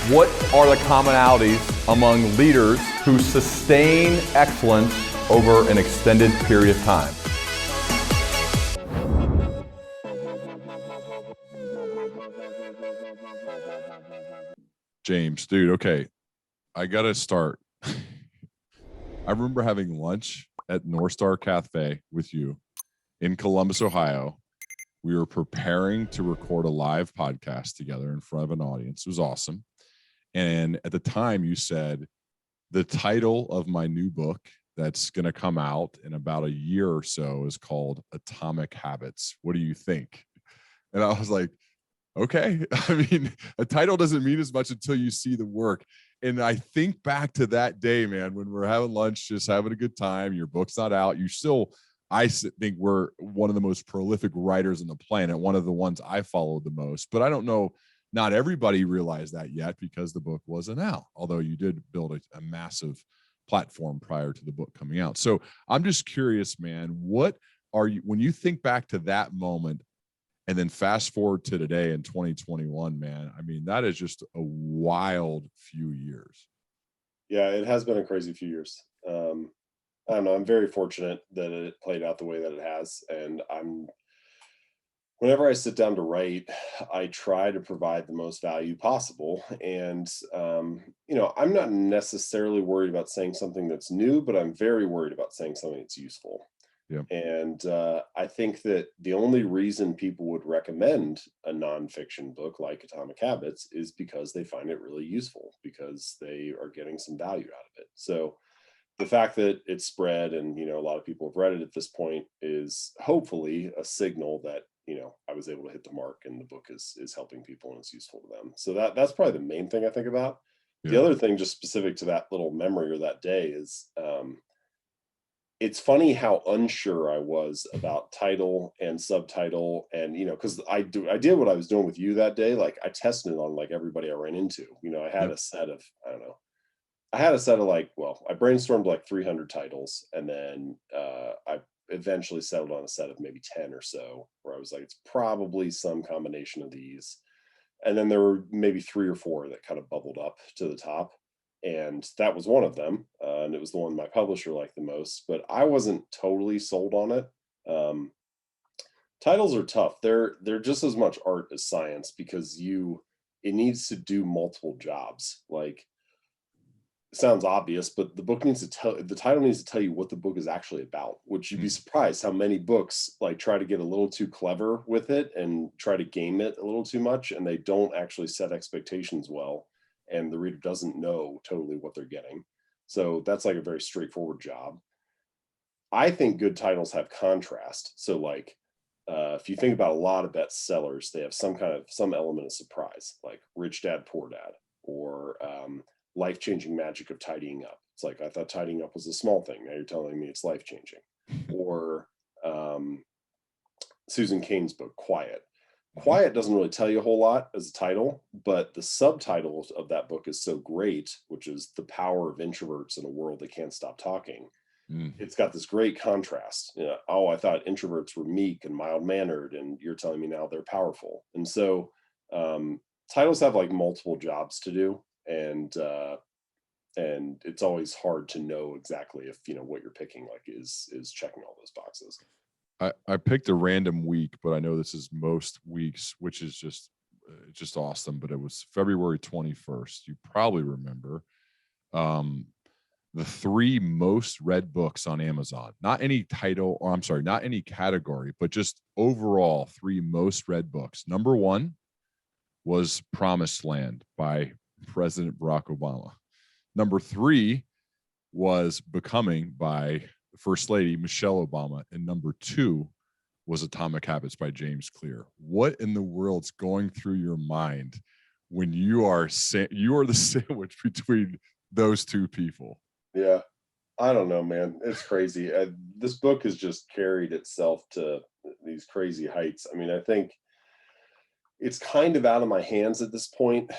What are the commonalities among leaders who sustain excellence over an extended period of time? James, dude, okay. I got to start. I remember having lunch at North Star Cafe with you in Columbus, Ohio. We were preparing to record a live podcast together in front of an audience. It was awesome. And at the time you said, the title of my new book that's going to come out in about a year or so is called Atomic Habits. What do you think? And I was like, okay. I mean, a title doesn't mean as much until you see the work. And I think back to that day, man, when we're having lunch, just having a good time. Your book's not out. You still, I think we're one of the most prolific writers on the planet, one of the ones I followed the most. But I don't know, not everybody realized that yet because the book wasn't out, although you did build a massive platform prior to the book coming out. So I'm just curious, man, what are you, when you think back to that moment and then fast forward to today in 2021, man, I mean, that is just a wild few years. Yeah, it has been a crazy few years. I don't know. I'm very fortunate that it played out the way that it has. And whenever I sit down to write, I try to provide the most value possible. And, I'm not necessarily worried about saying something that's new, but I'm very worried about saying something that's useful. Yeah. And I think that the only reason people would recommend a nonfiction book like Atomic Habits is because they find it really useful, because they are getting some value out of it. So the fact that it's spread and, a lot of people have read it at this point is hopefully a signal that, I was able to hit the mark and the book is helping people and it's useful to them. So that's probably the main thing I think about. Yeah. The other thing, just specific to that little memory or that day, is it's funny how unsure I was about title and subtitle, and because I did what I was doing with you that day. Like, I tested it on like everybody I ran into. I had a set of, I don't know, I brainstormed like 300 titles, and then I eventually settled on a set of maybe 10 or so, where I was like, it's probably some combination of these. And then there were maybe 3 or 4 that kind of bubbled up to the top. And that was one of them. And it was the one my publisher liked the most, but I wasn't totally sold on it. Titles are tough. They're just as much art as science, because it needs to do multiple jobs. Like, it sounds obvious, but the title needs to tell you what the book is actually about, which you'd be surprised how many books like try to get a little too clever with it and try to game it a little too much, and they don't actually set expectations well, and the reader doesn't know totally what they're getting. So that's like a very straightforward job. I think good titles have contrast. So like, if you think about a lot of bestsellers, they have some element of surprise, like Rich Dad, Poor Dad, or Life-Changing Magic of Tidying Up. It's like, I thought tidying up was a small thing. Now you're telling me it's life-changing. Or Susan Cain's book, Quiet. Quiet doesn't really tell you a whole lot as a title, but the subtitle of that book is so great, which is The Power of Introverts in a World That Can't Stop Talking. It's got this great contrast. I thought introverts were meek and mild-mannered, and you're telling me now they're powerful. And so titles have like multiple jobs to do, and it's always hard to know exactly if what you're picking like is checking all those boxes. I picked a random week, but I know this is most weeks, which is just awesome. But it was February 21st. You probably remember the 3 most read books on Amazon. Not any title, or I'm sorry, not any category, but just overall 3 most read books. Number 1 was Promised Land by President Barack Obama. Number 3 was Becoming by First Lady Michelle Obama, and number 2 was Atomic Habits by James Clear. What in the world's going through your mind when you are the sandwich between those 2 people? Yeah, I don't know, man. It's crazy. This book has just carried itself to these crazy heights. I mean, I think it's kind of out of my hands at this point.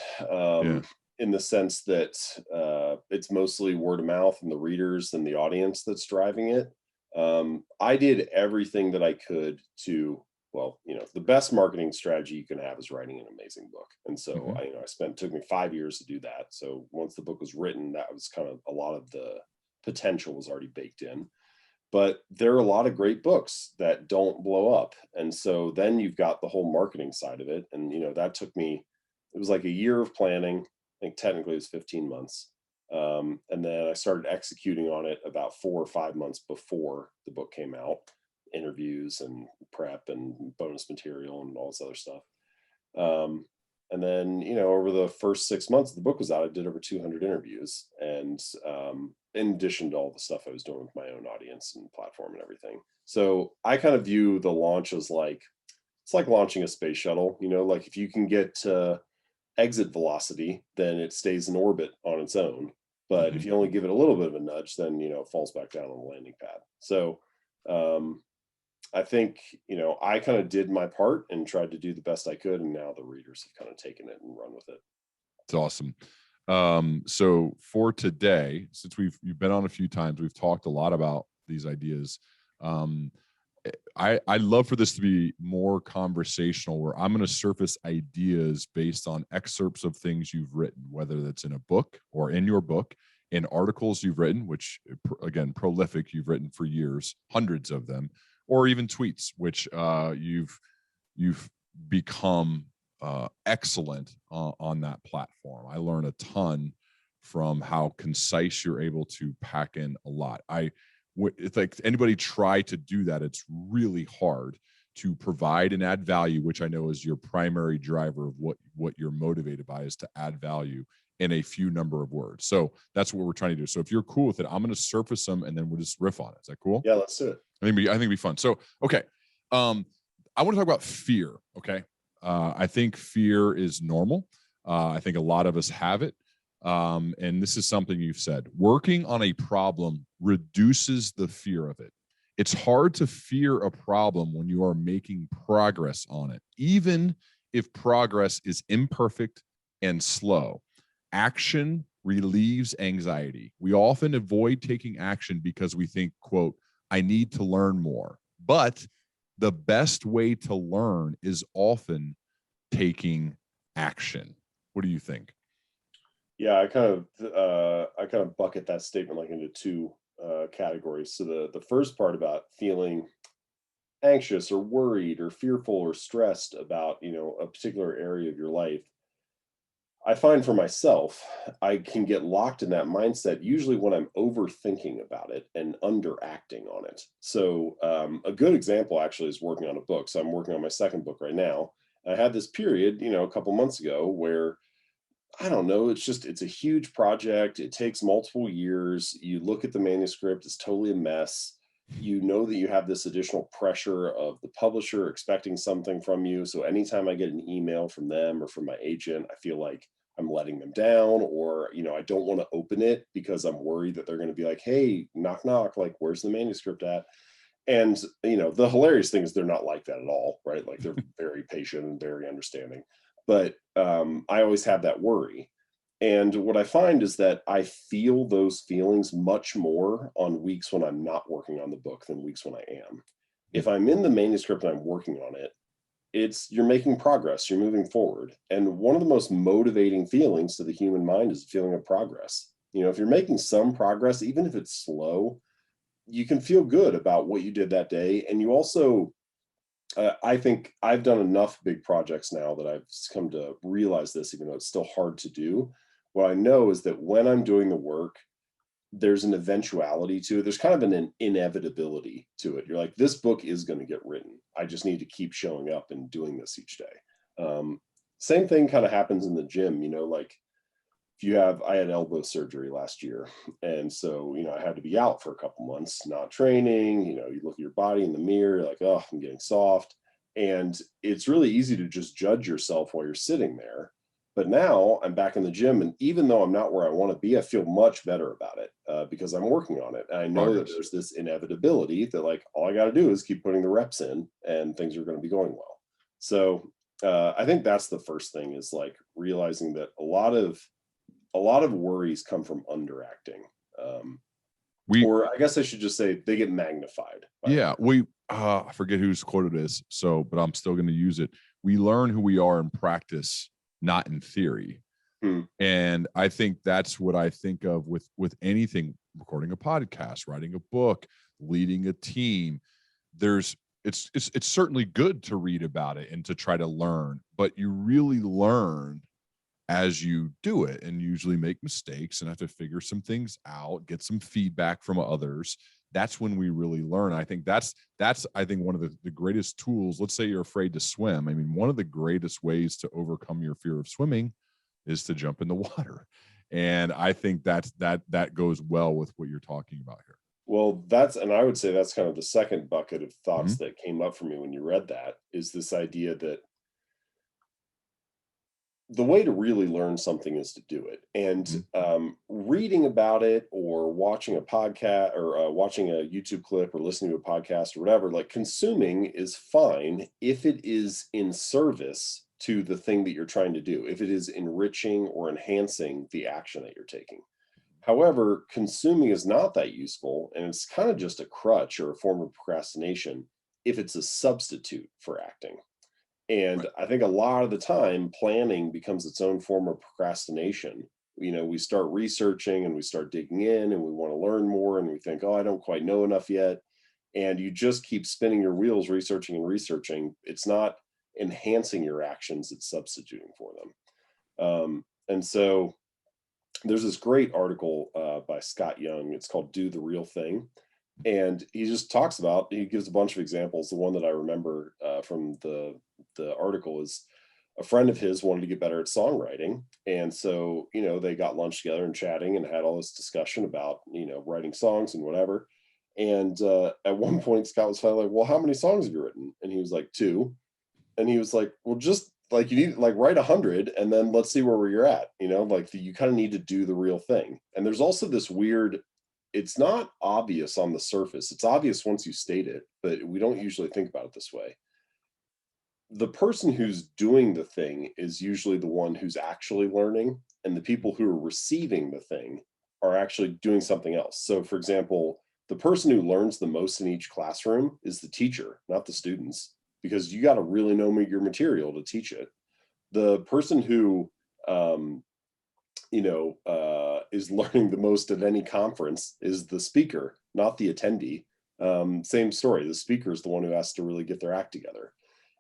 In the sense that it's mostly word of mouth and the readers and the audience that's driving it. I did everything that I could to well, the best marketing strategy you can have is writing an amazing book. And so took me 5 years to do that. So once the book was written, that was kind of a lot of the potential was already baked in. But there are a lot of great books that don't blow up. And so then you've got the whole marketing side of it. And, that took me, it was like a year of planning. I think technically it was 15 months. And then I started executing on it about 4 or 5 months before the book came out, interviews and prep and bonus material and all this other stuff. And then, over the first 6 months the book was out, I did over 200 interviews. And in addition to all the stuff I was doing with my own audience and platform and everything. So I kind of view the launch as it's like launching a space shuttle, like if you can get to exit velocity, then it stays in orbit on its own. But if you only give it a little bit of a nudge, then, it falls back down on the landing pad. So I think, I kind of did my part and tried to do the best I could. And now the readers have kind of taken it and run with it. It's awesome. So for today, since you've been on a few times, we've talked a lot about these ideas. I'd love for this to be more conversational, where I'm going to surface ideas based on excerpts of things you've written, whether that's in a book or in your book, in articles you've written, which again, prolific, you've written for years, hundreds of them, or even tweets, which you've become excellent on that platform. I learn a ton from how concise you're able to pack in a lot. It's like anybody try to do that, it's really hard to provide and add value, which I know is your primary driver of what you're motivated by, is to add value in a few number of words. So that's what we're trying to do. So if you're cool with it, I'm going to surface them and then we'll just riff on it. Is that cool? Yeah, let's do it. I think it'd be fun. So, okay. I want to talk about fear. Okay. I think fear is normal. I think a lot of us have it. And this is something you've said. Working on a problem reduces the fear of it. It's hard to fear a problem when you are making progress on it, even if progress is imperfect and slow. Action relieves anxiety. We often avoid taking action because we think, quote, I need to learn more. But the best way to learn is often taking action. What do you think? Yeah, I kind of bucket that statement like into two categories. So the first part about feeling anxious or worried or fearful or stressed about, a particular area of your life, I find for myself, I can get locked in that mindset usually when I'm overthinking about it and underacting on it. So a good example actually is working on a book. So I'm working on my second book right now. I had this period, a couple months ago where I don't know, it's a huge project. It takes multiple years. You look at the manuscript, it's totally a mess. You know that you have this additional pressure of the publisher expecting something from you. So anytime I get an email from them or from my agent, I feel like I'm letting them down, or, I don't want to open it because I'm worried that they're going to be like, hey, knock, knock, like, where's the manuscript at? And, the hilarious thing is they're not like that at all, right? Like they're very patient and very understanding. But I always have that worry. And what I find is that I feel those feelings much more on weeks when I'm not working on the book than weeks when I am. If I'm in the manuscript and I'm working on it, you're making progress, you're moving forward. And one of the most motivating feelings to the human mind is a feeling of progress. If you're making some progress, even if it's slow, you can feel good about what you did that day. And you also, I think I've done enough big projects now that I've come to realize this, even though it's still hard to do. What I know is that when I'm doing the work, there's an eventuality to it. There's kind of an inevitability to it. You're like, this book is going to get written. I just need to keep showing up and doing this each day. Same thing kind of happens in the gym, like I had elbow surgery last year. And so, I had to be out for a couple months, not training. You look at your body in the mirror, you're like, oh, I'm getting soft. And it's really easy to just judge yourself while you're sitting there. But now I'm back in the gym, and even though I'm not where I want to be, I feel much better about it because I'm working on it. And I know that there's this inevitability that, like, all I got to do is keep putting the reps in and things are going to be going well. So I think that's the first thing, is like realizing that a lot of worries come from underacting. Or I guess I should just say they get magnified. I forget whose quote it is. But I'm still going to use it. We learn who we are in practice, not in theory. And I think that's what I think of with anything, recording a podcast, writing a book, leading a team. It's certainly good to read about it and to try to learn, but you really learn as you do it, and usually make mistakes and have to figure some things out, get some feedback from others. That's when we really learn. I think that's I think one of the greatest tools. Let's say you're afraid to swim. I mean, one of the greatest ways to overcome your fear of swimming is to jump in the water. And I think that goes well with what you're talking about here. Well, and I would say that's kind of the second bucket of thoughts that came up for me when you read that, is this idea that the way to really learn something is to do it. And reading about it or watching a podcast or watching a YouTube clip or listening to a podcast or whatever, like consuming is fine if it is in service to the thing that you're trying to do, if it is enriching or enhancing the action that you're taking. However, consuming is not that useful, and it's kind of just a crutch or a form of procrastination if it's a substitute for acting. And I think a lot of the time, planning becomes its own form of procrastination. We start researching and we start digging in and we want to learn more, and we think, oh, I don't quite know enough yet. And you just keep spinning your wheels, researching and researching. It's not enhancing your actions, it's substituting for them. And so there's this great article by Scott Young. It's called Do the Real Thing. And he just he gives a bunch of examples. The one that I remember from the article is a friend of his wanted to get better at songwriting. And so, they got lunch together and chatting and had all this discussion about, writing songs and whatever. And at one point, Scott was finally like, well, how many songs have you written? And he was like, 2. And he was like, well, just like you need write 100 and then let's see where you're at. You kind of need to do the real thing. And there's also this weird, it's not obvious on the surface. It's obvious once you state it, but we don't usually think about it this way. The person who's doing the thing is usually the one who's actually learning, and the people who are receiving the thing are actually doing something else. So, for example, the person who learns the most in each classroom is the teacher, not the students, because you got to really know your material to teach it. The person who is learning the most at any conference is the speaker, not the attendee. Same story. The speaker is the one who has to really get their act together.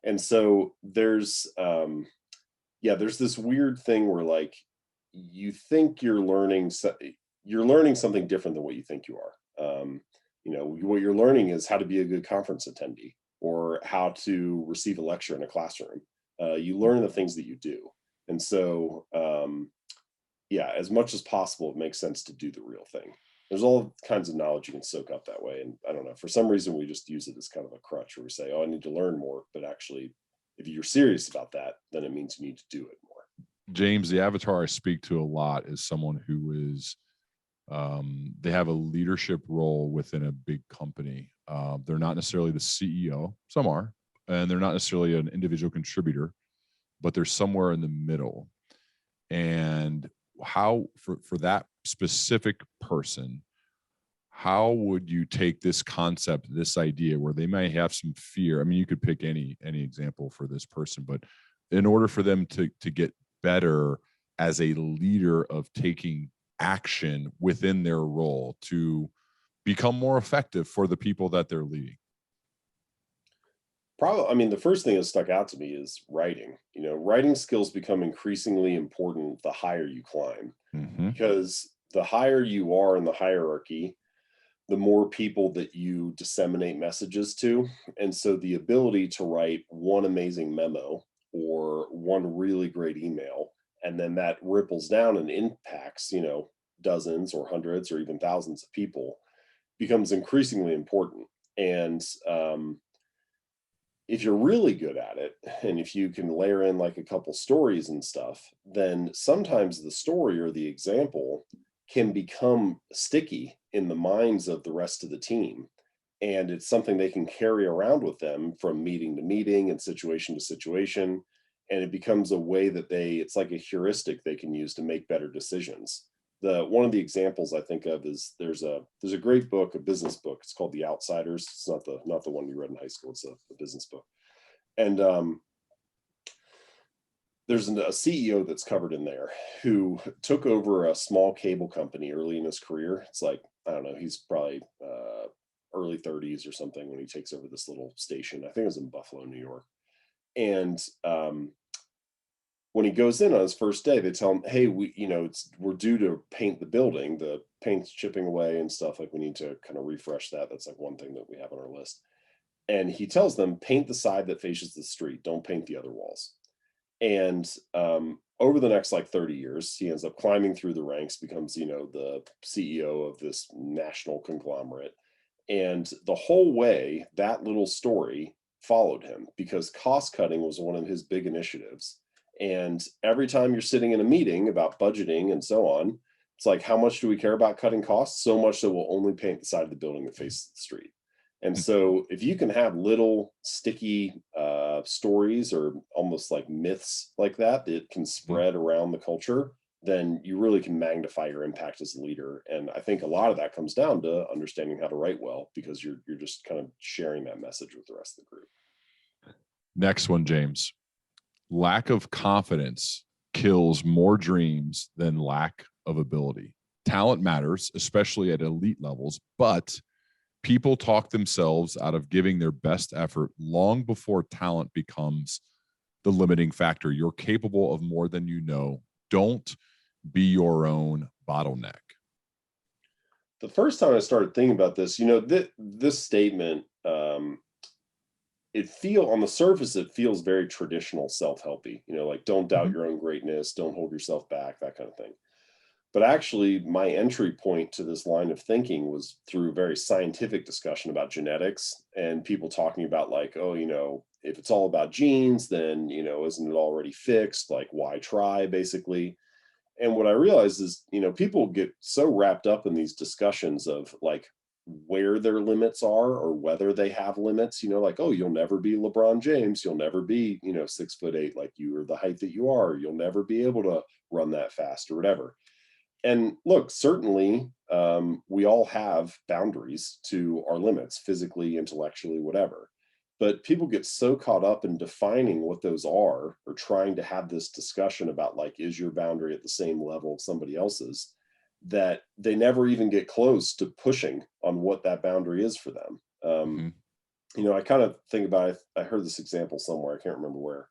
And so there's this weird thing where you think you're learning something different than what you think you are. What you're learning is how to be a good conference attendee or how to receive a lecture in a classroom. You learn the things that you do. And so, as much as possible, it makes sense to do the real thing. There's all kinds of knowledge you can soak up that way. And I don't know, for some reason, we just use it as kind of a crutch where we say, oh, I need to learn more. But actually, if you're serious about that, then it means you need to do it more. James, the avatar I speak to a lot is someone who is, they have a leadership role within a big company. They're not necessarily the CEO. Some are, and they're not necessarily an individual contributor, but they're somewhere in the middle. And how, for that specific person, how would you take this concept, this idea where they may have some fear? I mean, you could pick any example for this person, but in order for them to get better as a leader of taking action within their role to become more effective for the people that they're leading? Probably, the first thing that stuck out to me is writing. Writing skills become increasingly important the higher you climb, because the higher you are in the hierarchy, the more people that you disseminate messages to. And so the ability to write one amazing memo or one really great email, and then that ripples down and impacts, dozens or hundreds or even thousands of people, becomes increasingly important. And if you're really good at it, and if you can layer in a couple stories and stuff, then sometimes the story or the example can become sticky in the minds of the rest of the team. And it's something they can carry around with them from meeting to meeting and situation to situation. And it becomes a way that it's like a heuristic they can use to make better decisions. one of the examples I think of is there's a great book, a business book. It's called The Outsiders. It's not the one you read in high school. It's a business book. And there's a CEO that's covered in there who took over a small cable company early in his career. It's like, I don't know, he's probably early 30s or something when he takes over this little station. I think it was in Buffalo, New York. And when he goes in on his first day, they tell him, hey, we're due to paint the building. The paint's chipping away and stuff. Like, we need to kind of refresh that. That's like one thing that we have on our list. And he tells them, paint the side that faces the street. Don't paint the other walls. And over the next like 30 years, he ends up climbing through the ranks, becomes, the CEO of this national conglomerate. And the whole way, that little story followed him because cost cutting was one of his big initiatives. And every time you're sitting in a meeting about budgeting and so on, it's like, how much do we care about cutting costs? So much that we'll only paint the side of the building that faces the street. And so if you can have little sticky stories or almost like myths like that can spread around the culture, then you really can magnify your impact as a leader. And I think a lot of that comes down to understanding how to write well, because you're just kind of sharing that message with the rest of the group. Next one, James. Lack of confidence kills more dreams than lack of ability. Talent matters, especially at elite levels, but people talk themselves out of giving their best effort long before talent becomes the limiting factor. You're capable of more than you know. Don't be your own bottleneck. The first time I started thinking about this, this statement, on the surface, it feels very traditional self-helpy, like don't doubt your own greatness, don't hold yourself back, that kind of thing. But actually, my entry point to this line of thinking was through a very scientific discussion about genetics and people talking about like, oh, if it's all about genes, then, isn't it already fixed? Like, why try, basically? And what I realized is, people get so wrapped up in these discussions of like where their limits are or whether they have limits, like, oh, you'll never be LeBron James. You'll never be, 6'8", like you are the height that you are. You'll never be able to run that fast or whatever. And look, certainly we all have boundaries to our limits, physically, intellectually, whatever. But people get so caught up in defining what those are or trying to have this discussion about like, is your boundary at the same level of somebody else's, that they never even get close to pushing on what that boundary is for them. I kind of think about it. I heard this example somewhere. I can't remember where.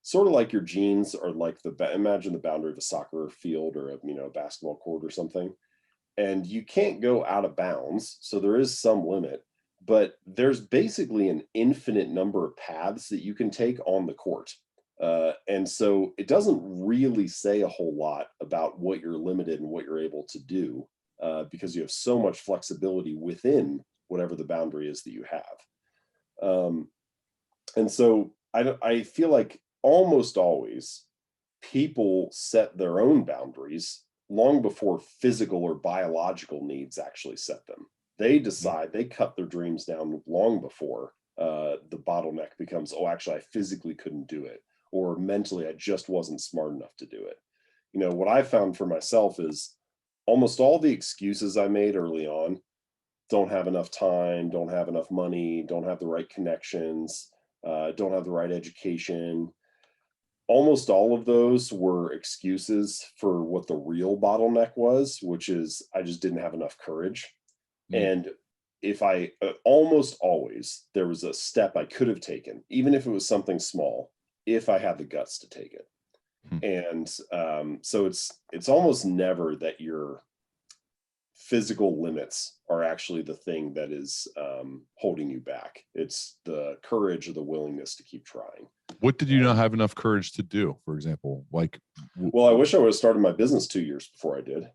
Sort of like your genes are like imagine the boundary of a soccer field or a basketball court or something. And you can't go out of bounds. So there is some limit. But there's basically an infinite number of paths that you can take on the court. And so it doesn't really say a whole lot about what you're limited and what you're able to do because you have so much flexibility within whatever the boundary is that you have. And so I feel like almost always people set their own boundaries long before physical or biological needs actually set them. They decide, they cut their dreams down long before the bottleneck becomes, oh, actually, I physically couldn't do it, or mentally, I just wasn't smart enough to do it. What I found for myself is almost all the excuses I made early on, don't have enough time, don't have enough money, don't have the right connections, don't have the right education. Almost all of those were excuses for what the real bottleneck was, which is I just didn't have enough courage. And if I almost always there was a step I could have taken, even if it was something small, if I had the guts to take it. And so it's almost never that your physical limits are actually the thing that is holding you back. It's the courage or the willingness to keep trying. What did you not have enough courage to do, for example? Like, well, I wish I would have started my business 2 years before I did.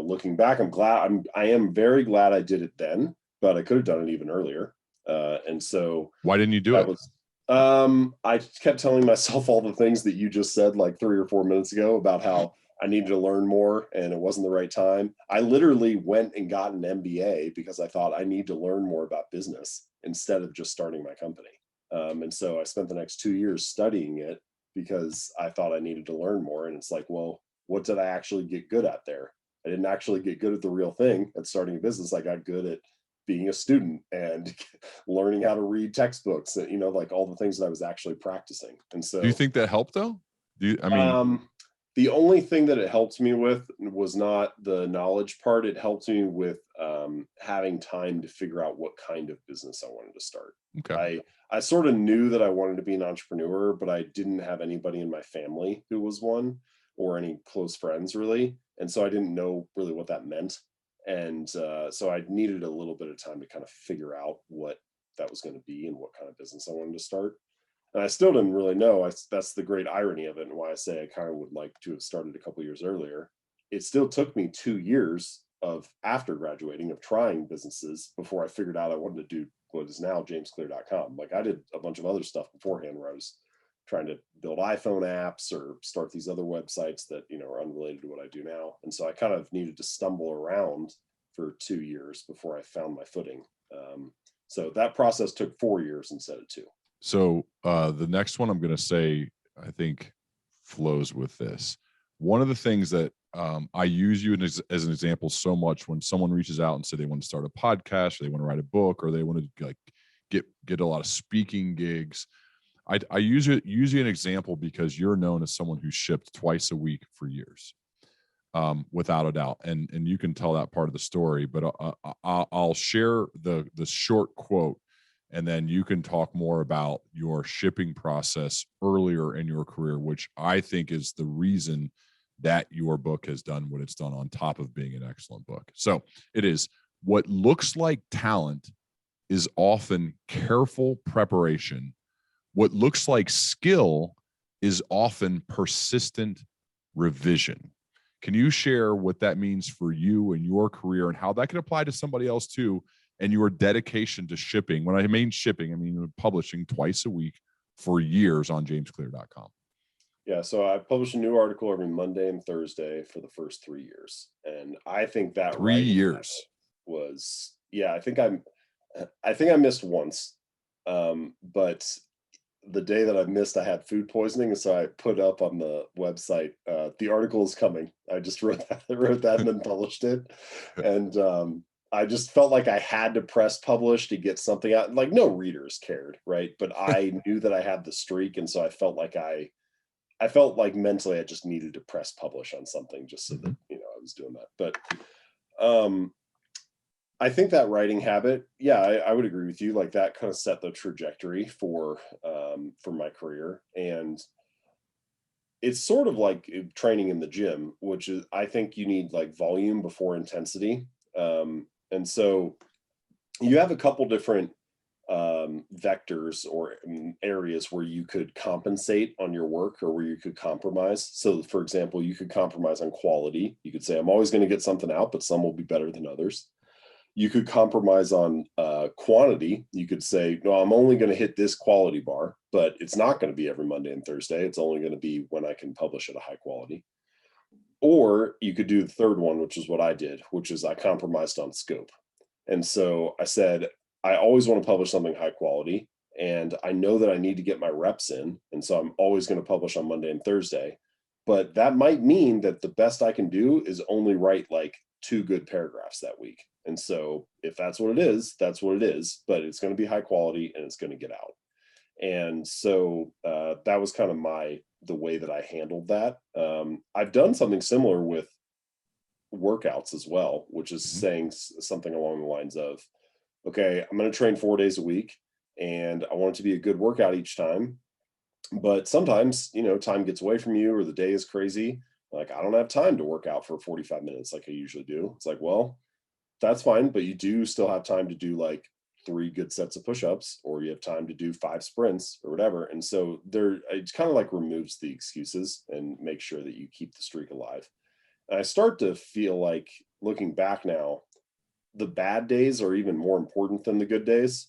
Looking back, I am very glad I did it then, but I could have done it even earlier. And so why didn't you do it? I kept telling myself all the things that you just said like 3 or 4 minutes ago about how I needed to learn more and it wasn't the right time. I literally went and got an MBA because I thought I need to learn more about business instead of just starting my company. And so I spent the next 2 years studying it because I thought I needed to learn more. And it's like, well, what did I actually get good at there? I didn't actually get good at the real thing at starting a business. I got good at being a student and learning how to read textbooks, and, like all the things that I was actually practicing. And Do you so, think that helped though? I mean, the only thing that it helped me with was not the knowledge part. It helped me with having time to figure out what kind of business I wanted to start. okay. I sort of knew that I wanted to be an entrepreneur, but I didn't have anybody in my family who was one, or any close friends really. And so I didn't know really what that meant. And so I needed a little bit of time to kind of figure out what that was going to be and what kind of business I wanted to start. And I still didn't really know. That's the great irony of it, and why I say I kind of would like to have started a couple years earlier. It still took me 2 years of after graduating of trying businesses before I figured out I wanted to do what is now jamesclear.com. Like, I did a bunch of other stuff beforehand where I was trying to build iPhone apps or start these other websites that, are unrelated to what I do now. And so I kind of needed to stumble around for 2 years before I found my footing. So that process took 4 years instead of 2. So the next one I'm going to say, I think flows with this. One of the things that I use you as an example so much when someone reaches out and say they want to start a podcast, or they want to write a book, or they want to like get a lot of speaking gigs. I use you an example because you're known as someone who shipped twice a week for years, without a doubt. And you can tell that part of the story, but I'll share the short quote, and then you can talk more about your shipping process earlier in your career, which I think is the reason that your book has done what it's done, on top of being an excellent book. So it is, what looks like talent is often careful preparation. What looks like skill is often persistent revision. Can you share what that means for you and your career, and how that can apply to somebody else too, and your dedication to shipping? When I mean shipping, I mean publishing twice a week for years on jamesclear.com. Yeah, so I publish a new article every Monday and Thursday for the first 3 years. And I think that 3 years was, yeah, I think I missed once. But the day that I missed, I had food poisoning. And so I put up on the website, the article is coming. I just wrote that and then published it. And I just felt like I had to press publish to get something out. Like, no readers cared, right? But I knew that I had the streak. And so I felt like mentally I just needed to press publish on something, just so that, I was doing that. But I think that writing habit, yeah, I would agree with you. Like, that kind of set the trajectory for my career. And it's sort of like training in the gym, which is, I think you need like volume before intensity. And so you have a couple different vectors or areas where you could compensate on your work, or where you could compromise. So for example, you could compromise on quality. You could say, I'm always going to get something out, but some will be better than others. You could compromise on quantity. You could say, no, I'm only going to hit this quality bar, but it's not going to be every Monday and Thursday. It's only going to be when I can publish at a high quality. Or you could do the third one, which is what I did, which is I compromised on scope. And so I said, I always want to publish something high quality, and I know that I need to get my reps in. And so I'm always going to publish on Monday and Thursday, but that might mean that the best I can do is only write like 2 good paragraphs that week. And so if that's what it is, that's what it is, but it's going to be high quality and it's going to get out. And so that was kind of the way that I handled that. I've done something similar with workouts as well, which is saying something along the lines of, okay, I'm going to train 4 days a week, and I want it to be a good workout each time. But sometimes, time gets away from you, or the day is crazy. Like, I don't have time to work out for 45 minutes like I usually do. It's like, well, that's fine, but you do still have time to do like 3 good sets of push-ups, or you have time to do 5 sprints or whatever. And so it kind of like removes the excuses and makes sure that you keep the streak alive. And I start to feel like, looking back now, the bad days are even more important than the good days,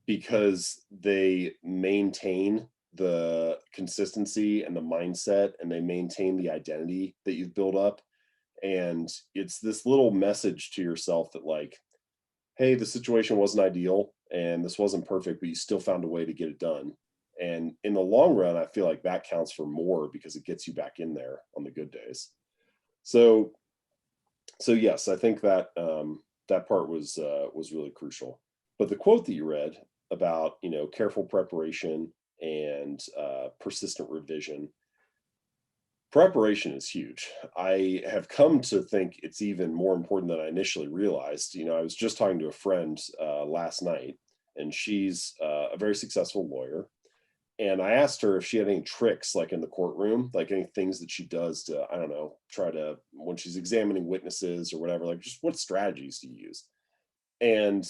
because they maintain the consistency and the mindset, and they maintain the identity that you've built up. And it's this little message to yourself that, like, hey, the situation wasn't ideal and this wasn't perfect, but you still found a way to get it done. And in the long run, I feel like that counts for more, because it gets you back in there on the good days. So yes, I think that that part was really crucial. But the quote that you read about, careful preparation and persistent revision, preparation is huge. I have come to think it's even more important than I initially realized. I was just talking to a friend last night, and she's a very successful lawyer. And I asked her if she had any tricks, like in the courtroom, like any things that she does to, I don't know, try to, when she's examining witnesses or whatever, like just what strategies do you use? And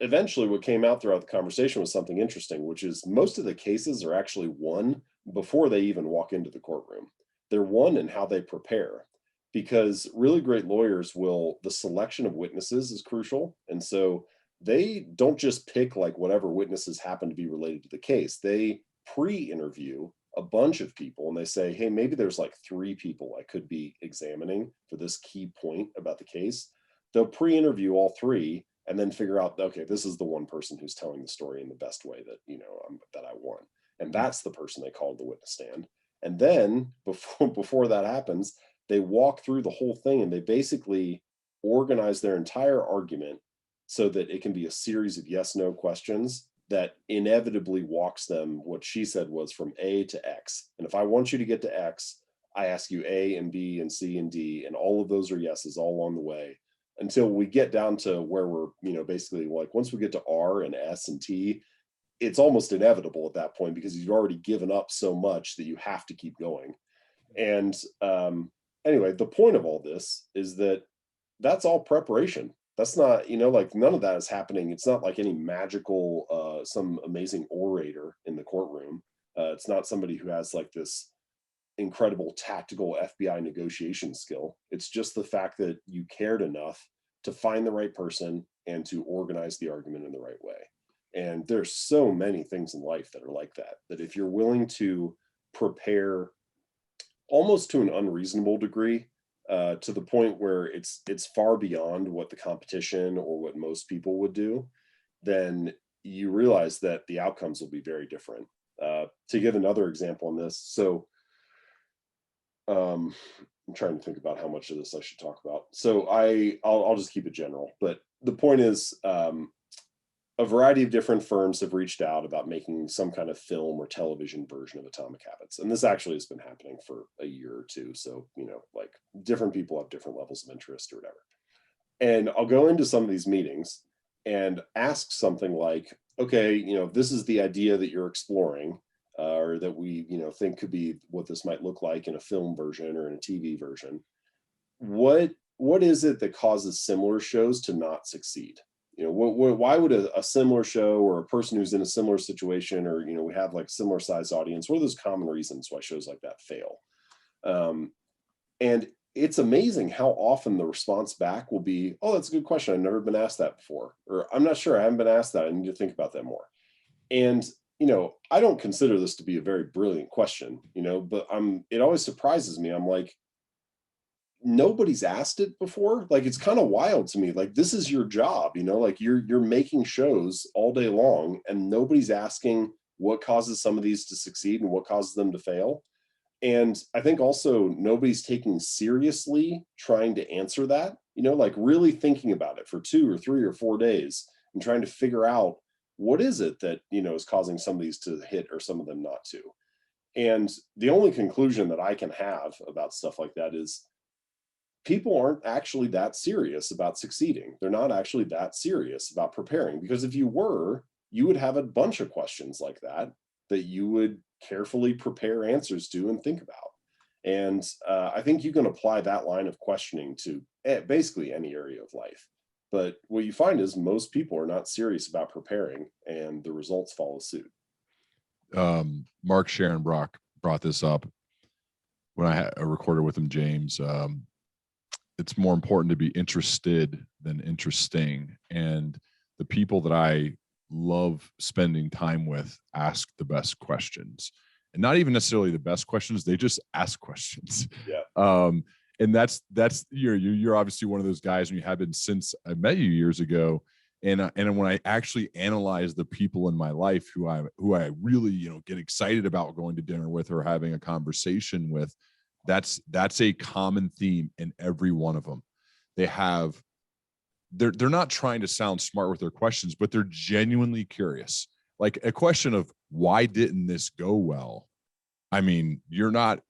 eventually what came out throughout the conversation was something interesting, which is most of the cases are actually won before they even walk into the courtroom. They're won in how they prepare, because really great lawyers the selection of witnesses is crucial. And so they don't just pick like whatever witnesses happen to be related to the case. They pre-interview a bunch of people and they say, hey, maybe there's like 3 people I could be examining for this key point about the case. They'll pre-interview all 3 and then figure out, okay, this is the one person who's telling the story in the best way that, that I want. And that's the person they call to the witness stand. And then before that happens, they walk through the whole thing and they basically organize their entire argument so that it can be a series of yes, no questions that inevitably walks them, what she said was, from A to X. And if I want you to get to X, I ask you A and B and C and D, and all of those are yeses all along the way until we get down to where we're, basically like once we get to R and S and T, it's almost inevitable at that point because you've already given up so much that you have to keep going. And anyway, the point of all this is that that's all preparation. That's not, like none of that is happening. It's not like any magical, some amazing orator in the courtroom. It's not somebody who has like this incredible tactical FBI negotiation skill. It's just the fact that you cared enough to find the right person and to organize the argument in the right way. And there's so many things in life that are like that, that if you're willing to prepare almost to an unreasonable degree, to the point where it's far beyond what the competition or what most people would do, then you realize that the outcomes will be very different. To give another example on this, so I'm trying to think about how much of this I should talk about. So I'll just keep it general, but the point is, a variety of different firms have reached out about making some kind of film or television version of Atomic Habits. And this actually has been happening for a year or two. So, like different people have different levels of interest or whatever. And I'll go into some of these meetings and ask something like, okay, this is the idea that you're exploring, or that we, think could be what this might look like in a film version or in a TV version. What is it that causes similar shows to not succeed? Why would a similar show or a person who's in a similar situation, or, we have like similar sized audience, what are those common reasons why shows like that fail? And it's amazing how often the response back will be, oh, that's a good question. I've never been asked that before. Or I'm not sure. I haven't been asked that. I need to think about that more. And, I don't consider this to be a very brilliant question, but it always surprises me. I'm like, nobody's asked it before. Like, it's kind of wild to me. Like, this is your job, like you're making shows all day long and nobody's asking what causes some of these to succeed and what causes them to fail. And I think also nobody's taking seriously trying to answer that, like really thinking about it for 2 or 3 or 4 days and trying to figure out what is it that, is causing some of these to hit or some of them not to. And the only conclusion that I can have about stuff like that is people aren't actually that serious about succeeding. They're not actually that serious about preparing, because if you were, you would have a bunch of questions like that you would carefully prepare answers to and think about. And I think you can apply that line of questioning to basically any area of life. But what you find is most people are not serious about preparing, and the results follow suit. Mark Sharon Brock brought this up when I recorded with him, James. It's more important to be interested than interesting. And the people that I love spending time with ask the best questions, and not even necessarily the best questions. They just ask questions. Yeah. And that's you're obviously one of those guys, and you have been since I met you years ago. And when I actually analyze the people in my life who I really, get excited about going to dinner with or having a conversation with, That's a common theme in every one of them. They're not trying to sound smart with their questions, but they're genuinely curious. Like a question of why didn't this go well? I mean, you're not,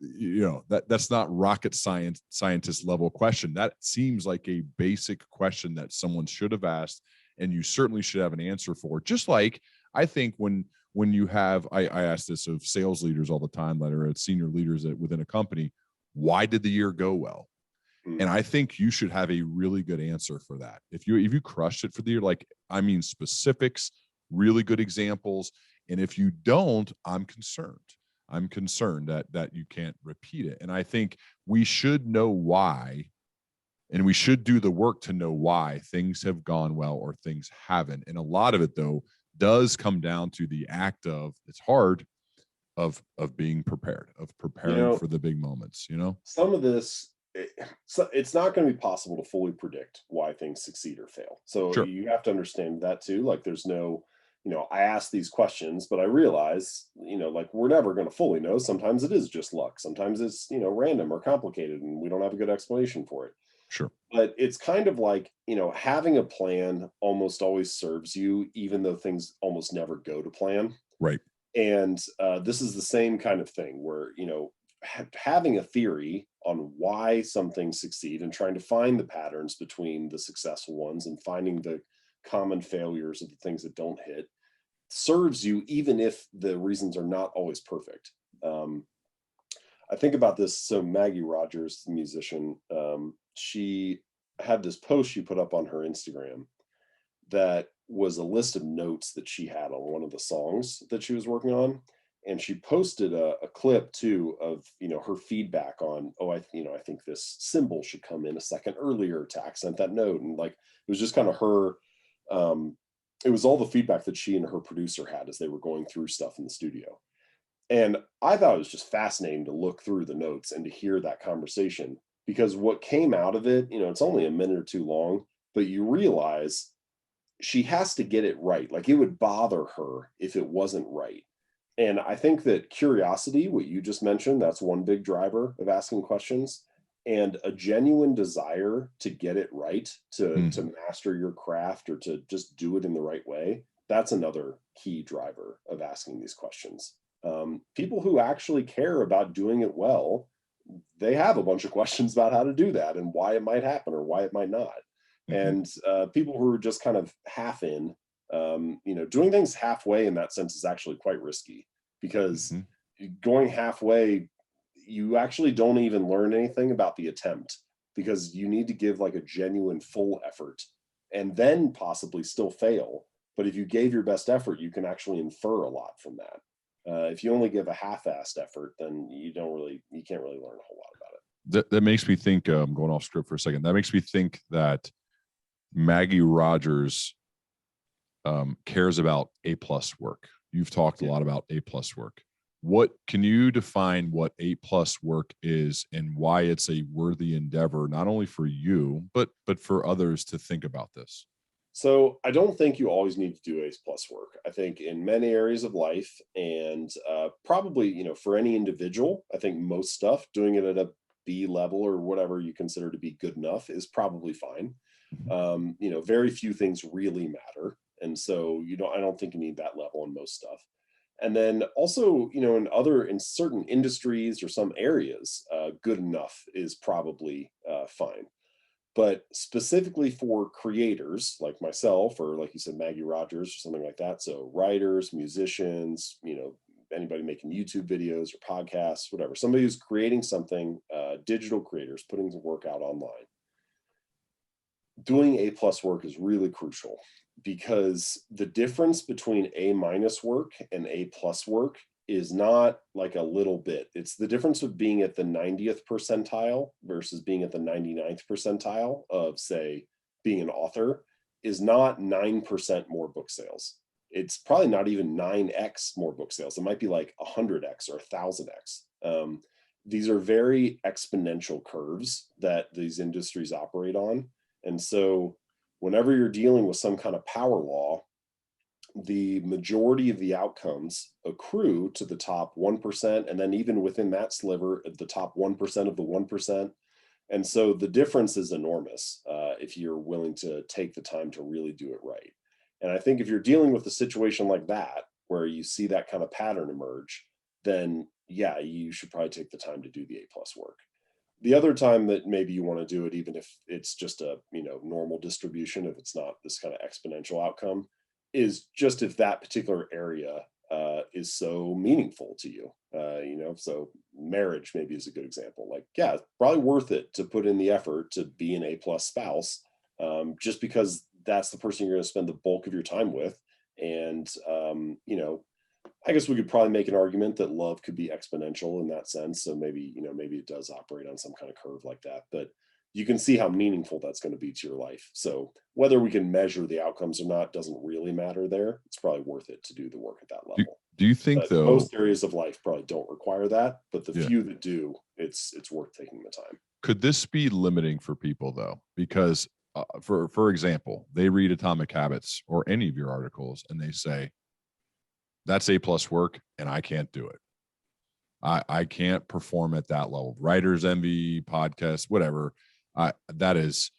that's not rocket scientist level question. That seems like a basic question that someone should have asked, and you certainly should have an answer for. Just like I think when you have, I ask this of sales leaders all the time that are at senior leaders within a company, why did the year go well? And I think you should have a really good answer for that. If you crushed it for the year, like, I mean, specifics, really good examples. And if you don't, I'm concerned that you can't repeat it. And I think we should know why, and we should do the work to know why things have gone well or things haven't. And a lot of it, though, does come down to the act of, it's hard, of being prepared, of preparing for the big moments. Some of this, it's not going to be possible to fully predict why things succeed or fail. So Sure. you have to understand that too. Like there's no, I ask these questions, but I realize, like we're never going to fully know. Sometimes it is just luck. Sometimes it's, random or complicated and we don't have a good explanation for it. Sure. But it's kind of like, having a plan almost always serves you, even though things almost never go to plan. Right. And this is the same kind of thing where, having a theory on why some things succeed and trying to find the patterns between the successful ones and finding the common failures of the things that don't hit serves you, even if the reasons are not always perfect. I think about this. So Maggie Rogers, the musician, she had this post she put up on her Instagram that was a list of notes that she had on one of the songs that she was working on. And she posted a clip too of, her feedback on, I think this symbol should come in a second earlier to accent that note. And like, it was just kind of her, it was all the feedback that she and her producer had as they were going through stuff in the studio. And I thought it was just fascinating to look through the notes and to hear that conversation, because what came out of it, it's only a minute or two long, but you realize she has to get it right. Like it would bother her if it wasn't right. And I think that curiosity, what you just mentioned, that's one big driver of asking questions, and a genuine desire to get it right, to master your craft or to just do it in the right way. That's another key driver of asking these questions. People who actually care about doing it well, they have a bunch of questions about how to do that and why it might happen or why it might not. And people who are just kind of half in, doing things halfway in that sense is actually quite risky, because going halfway, you actually don't even learn anything about the attempt, because you need to give like a genuine full effort and then possibly still fail. But if you gave your best effort, you can actually infer a lot from that. If you only give a half-assed effort, then you can't really learn a whole lot about it. That makes me think, going off script for a second, that makes me think that Maggie Rogers cares about A+ work. You've talked a lot about A+ work. What can you define what A+ work is and why it's a worthy endeavor, not only for you, but for others to think about this? So I don't think you always need to do A+ work. I think in many areas of life, and probably, for any individual, I think most stuff, doing it at a B level or whatever you consider to be good enough is probably fine. Very few things really matter. And so, I don't think you need that level in most stuff. And then also, in certain industries or some areas, good enough is probably fine. But specifically for creators like myself, or like you said, Maggie Rogers or something like that. So writers, musicians, anybody making YouTube videos or podcasts, whatever, somebody who's creating something, digital creators, putting the work out online. Doing A+ work is really crucial, because the difference between A- work and A+ work is not like a little bit. It's the difference of being at the 90th percentile versus being at the 99th percentile of, say, being an author, is not 9% more book sales. It's probably not even 9x more book sales. It might be like 100x or 1000x. These are very exponential curves that these industries operate on. And so whenever you're dealing with some kind of power law, the majority of the outcomes accrue to the top 1%. And then even within that sliver, the top 1% of the 1%. And so the difference is enormous if you're willing to take the time to really do it right. And I think if you're dealing with a situation like that, where you see that kind of pattern emerge, then yeah, you should probably take the time to do the A plus work. The other time that maybe you want to do it, even if it's just a normal distribution, if it's not this kind of exponential outcome, is just if that particular area is so meaningful to you. So marriage maybe is a good example. Like, yeah, it's probably worth it to put in the effort to be an A plus spouse, just because that's the person you're going to spend the bulk of your time with. And I guess we could probably make an argument that love could be exponential in that sense. So maybe it does operate on some kind of curve like that. But you can see how meaningful that's going to be to your life. So whether we can measure the outcomes or not doesn't really matter there. It's probably worth it to do the work at that level. Do you think, but though, most areas of life probably don't require that, but the Yeah. few that do, it's worth taking the time. could this be limiting for people, though? Because for example, they read Atomic Habits or any of your articles and they say, that's A plus work and I can't do it. I can't perform at that level. Writer's envy, podcast, whatever. That is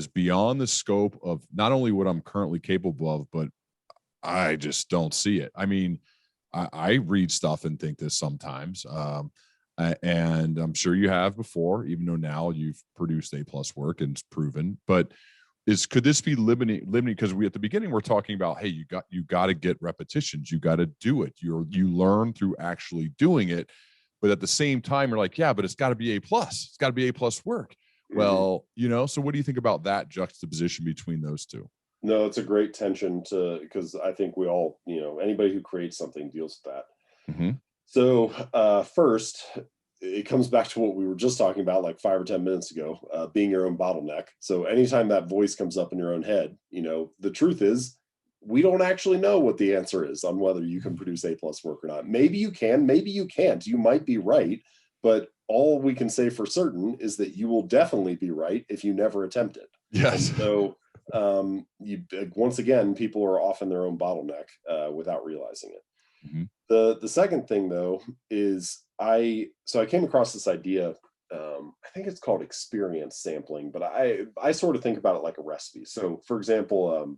beyond the scope of not only what I'm currently capable of, but I just don't see it. I mean, I read stuff and think this sometimes. And I'm sure you have before, even though now you've produced A plus work and it's proven, but could this be limiting? Because at the beginning, we're talking about, hey, you got to get repetitions. You got to do it. You learn through actually doing it. But at the same time, you're like, yeah, but it's got to be A plus. It's got to be A plus work. Mhm. Well, so what do you think about that juxtaposition between those two? No, it's a great tension because I think we all, anybody who creates something deals with that. Mm-hmm. So first, it comes back to what we were just talking about like 5 or 10 minutes ago, being your own bottleneck. So anytime that voice comes up in your own head, the truth is we don't actually know what the answer is on whether you can produce A plus work or not. Maybe you can, maybe you can't. You might be right, but all we can say for certain is that you will definitely be right if you never attempt it. Yes. And so once again, people are often their own bottleneck without realizing it. Mm-hmm. The second thing though is I came across this idea. I think it's called experience sampling, but I sort of think about it like a recipe. So for example,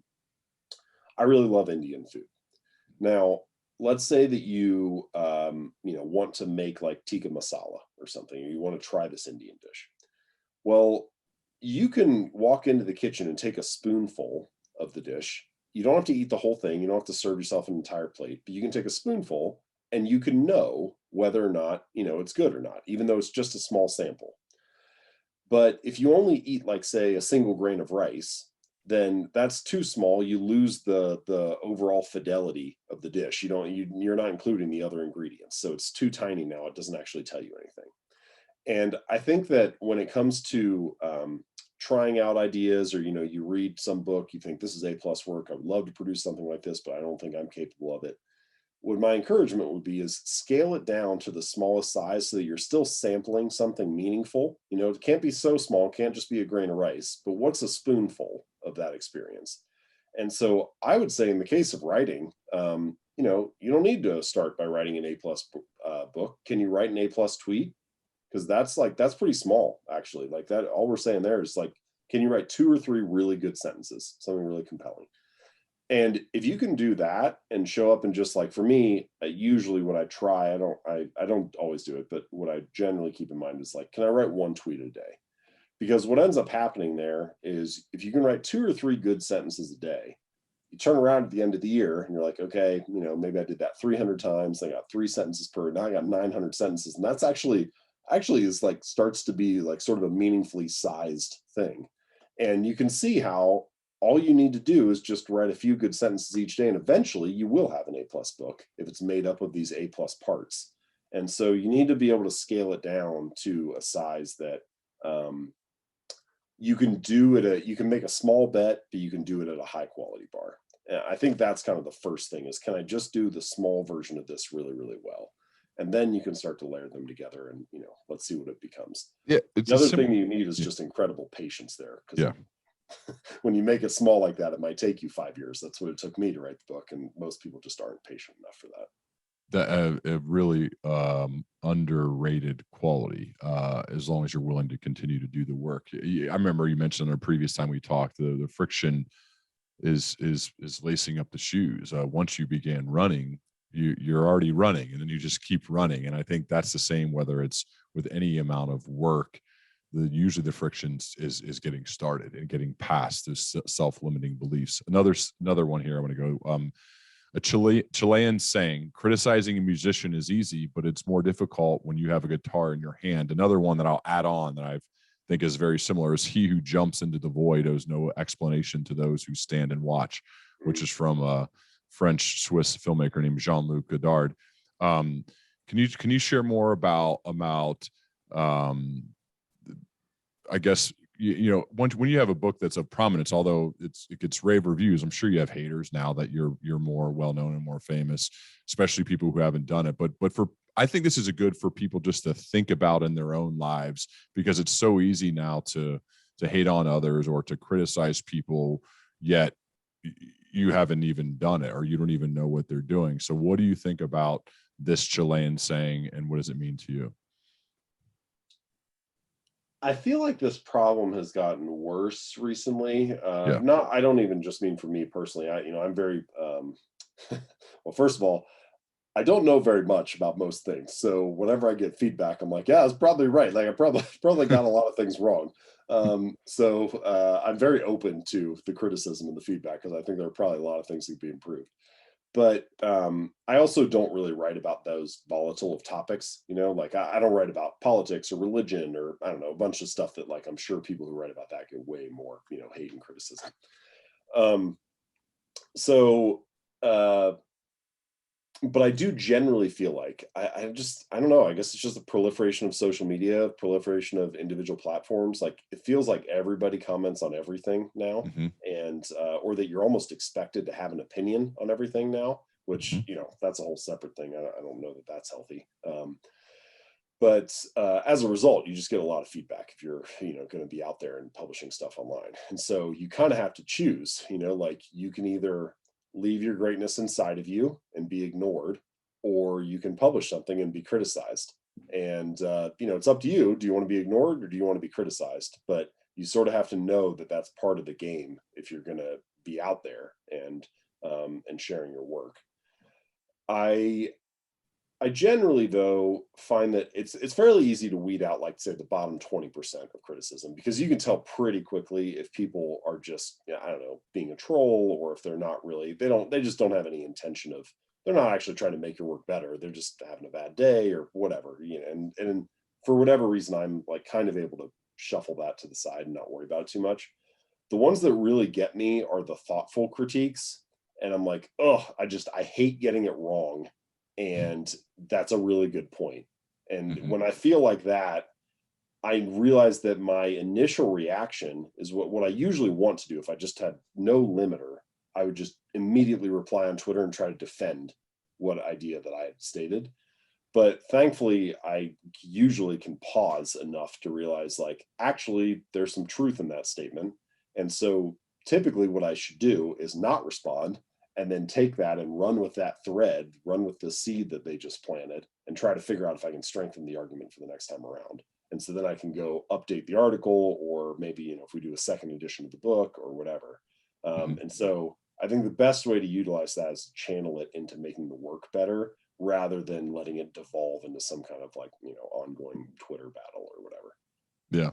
I really love Indian food. Now, let's say that you want to make like tikka masala or something, or you want to try this Indian dish. Well, you can walk into the kitchen and take a spoonful of the dish. You don't have to eat the whole thing. You don't have to serve yourself an entire plate, but you can take a spoonful and you can know whether or not, it's good or not, even though it's just a small sample. But if you only eat like, say, a single grain of rice, then that's too small. You lose the overall fidelity of the dish. You're not including the other ingredients. So it's too tiny now. It doesn't actually tell you anything. And I think that when it comes to trying out ideas, or you read some book, you think this is A plus work, I would love to produce something like this, but I don't think I'm capable of it. What my encouragement would be is scale it down to the smallest size so that you're still sampling something meaningful. It can't be so small, it can't just be a grain of rice, but what's a spoonful of that experience? And so I would say in the case of writing, you don't need to start by writing an A plus book. Can you write an A plus tweet? Because that's pretty small, actually. Like that, all we're saying there is like, can you write 2 or 3 really good sentences, something really compelling? And if you can do that and show up and just like, for me, usually what I try, I don't always do it, but what I generally keep in mind is like, can I write 1 tweet a day? Because what ends up happening there is if you can write 2 or 3 good sentences a day, you turn around at the end of the year and you're like, okay, maybe I did that 300 times. I got 3 sentences per, now I got 900 sentences. And that's actually is like starts to be like sort of a meaningfully sized thing. And you can see how all you need to do is just write a few good sentences each day. And eventually you will have an A plus book if it's made up of these A plus parts. And so you need to be able to scale it down to a size that you can do it. You can make a small bet, but you can do it at a high quality bar. And I think that's kind of the first thing is, can I just do the small version of this really, really well? And then you can start to layer them together and, let's see what it becomes. Yeah. The other thing that you need is just incredible patience there. Yeah. when you make it small like that, it might take you 5 years. That's what it took me to write the book, and most people just aren't patient enough for that. That a really underrated quality, as long as you're willing to continue to do the work. I remember you mentioned on a previous time we talked, the friction is lacing up the shoes. Once you begin running, you're already running, and then you just keep running. And I think that's the same whether it's with any amount of work. Usually the friction is getting started and getting past those self-limiting beliefs. Another one here I want to go. A Chilean saying, criticizing a musician is easy, but it's more difficult when you have a guitar in your hand. Another one that I'll add on that I think is very similar is he who jumps into the void owes no explanation to those who stand and watch, which is from a French-Swiss filmmaker named Jean-Luc Godard. Can you share more about I guess, when you have a book that's of prominence, although it gets rave reviews, I'm sure you have haters now that you're more well-known and more famous, especially people who haven't done it. But I think this is good for people just to think about in their own lives, because it's so easy now to hate on others or to criticize people, yet you haven't even done it, or you don't even know what they're doing. So what do you think about this Chilean saying, and what does it mean to you? I feel like this problem has gotten worse recently. Yeah. I don't even just mean for me personally. I'm very, well, first of all, I don't know very much about most things. So whenever I get feedback, I'm like, yeah, it's probably right. Like I probably got a lot of things wrong. So I'm very open to the criticism and the feedback, because I think there are probably a lot of things that could be improved. But I also don't really write about those volatile of topics, like I don't write about politics or religion or I don't know, a bunch of stuff that, like, I'm sure people who write about that get way more, hate and criticism. But I do generally feel like I don't know, I guess it's just a proliferation of social media, proliferation of individual platforms. Like it feels like everybody comments on everything now, Mm-hmm. and or that you're almost expected to have an opinion on everything now, which Mm-hmm. that's a whole separate thing. I don't know that that's healthy. But as a result, you just get a lot of feedback if you're going to be out there and publishing stuff online. And so you kind of have to choose, like you can either leave your greatness inside of you and be ignored, or you can publish something and be criticized. And it's up to you. Do you want to be ignored, or do you want to be criticized? But you sort of have to know that that's part of the game if you're going to be out there and sharing your work. I generally, though, find that it's fairly easy to weed out, like, say, the bottom 20% of criticism, because you can tell pretty quickly if people are just, I don't know, being a troll, or if they're not really, they just don't have any intention of, they're not actually trying to make your work better. They're just having a bad day or whatever, and for whatever reason, I'm like kind of able to shuffle that to the side and not worry about it too much. The ones that really get me are the thoughtful critiques. And I'm like, oh, I hate getting it wrong. And that's a really good point. And Mm-hmm. when I feel like that, I realize that my initial reaction is what I usually want to do. If I just had no limiter, I would just immediately reply on Twitter and try to defend what idea that I had stated. But thankfully, I usually can pause enough to realize, like, actually, there's some truth in that statement. And so typically what I should do is not respond, and then take that and run with that thread, run with the seed that they just planted, and try to figure out if I can strengthen the argument for the next time around. And so then I can go update the article, or maybe, if we do a second edition of the book or whatever. And so I think the best way to utilize that is to channel it into making the work better, rather than letting it devolve into some kind of, like, ongoing Twitter battle or whatever. Yeah.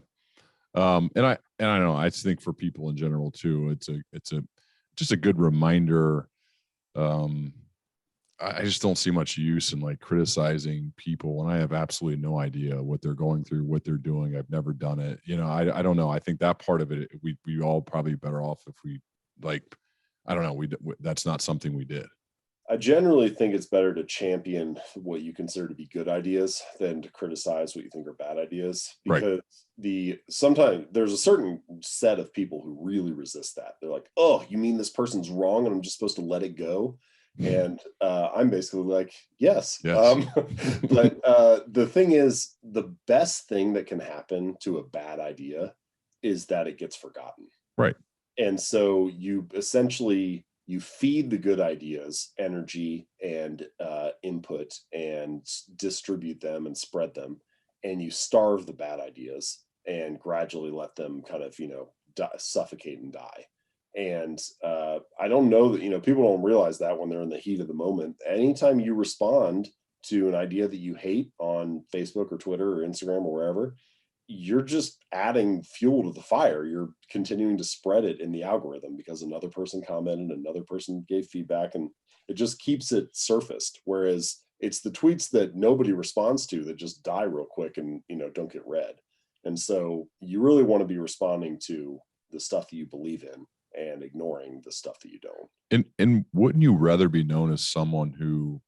And I don't know, I think for people in general too, it's just a good reminder. I just don't see much use in, like, criticizing people when I have absolutely no idea what they're going through, what they're doing. I've never done it. I don't know. I think that part of it, we all probably better off if we, like, I don't know. That's not something we did. I generally think it's better to champion what you consider to be good ideas than to criticize what you think are bad ideas, because sometimes there's a certain set of people who really resist that. They're like, oh, you mean this person's wrong and I'm just supposed to let it go? And I'm basically like, yes. Yes. But the thing is, the best thing that can happen to a bad idea is that it gets forgotten. Right. And so you essentially, you feed the good ideas energy and input and distribute them and spread them, and you starve the bad ideas and gradually let them kind of, suffocate and die. And I don't know that, people don't realize that when they're in the heat of the moment. Anytime you respond to an idea that you hate on Facebook or Twitter or Instagram or wherever, you're just adding fuel to the fire. You're continuing to spread it in the algorithm because another person commented, another person gave feedback, and it just keeps it surfaced. Whereas it's the tweets that nobody responds to that just die real quick and, don't get read. And so you really want to be responding to the stuff that you believe in and ignoring the stuff that you don't. And wouldn't you rather be known as someone who,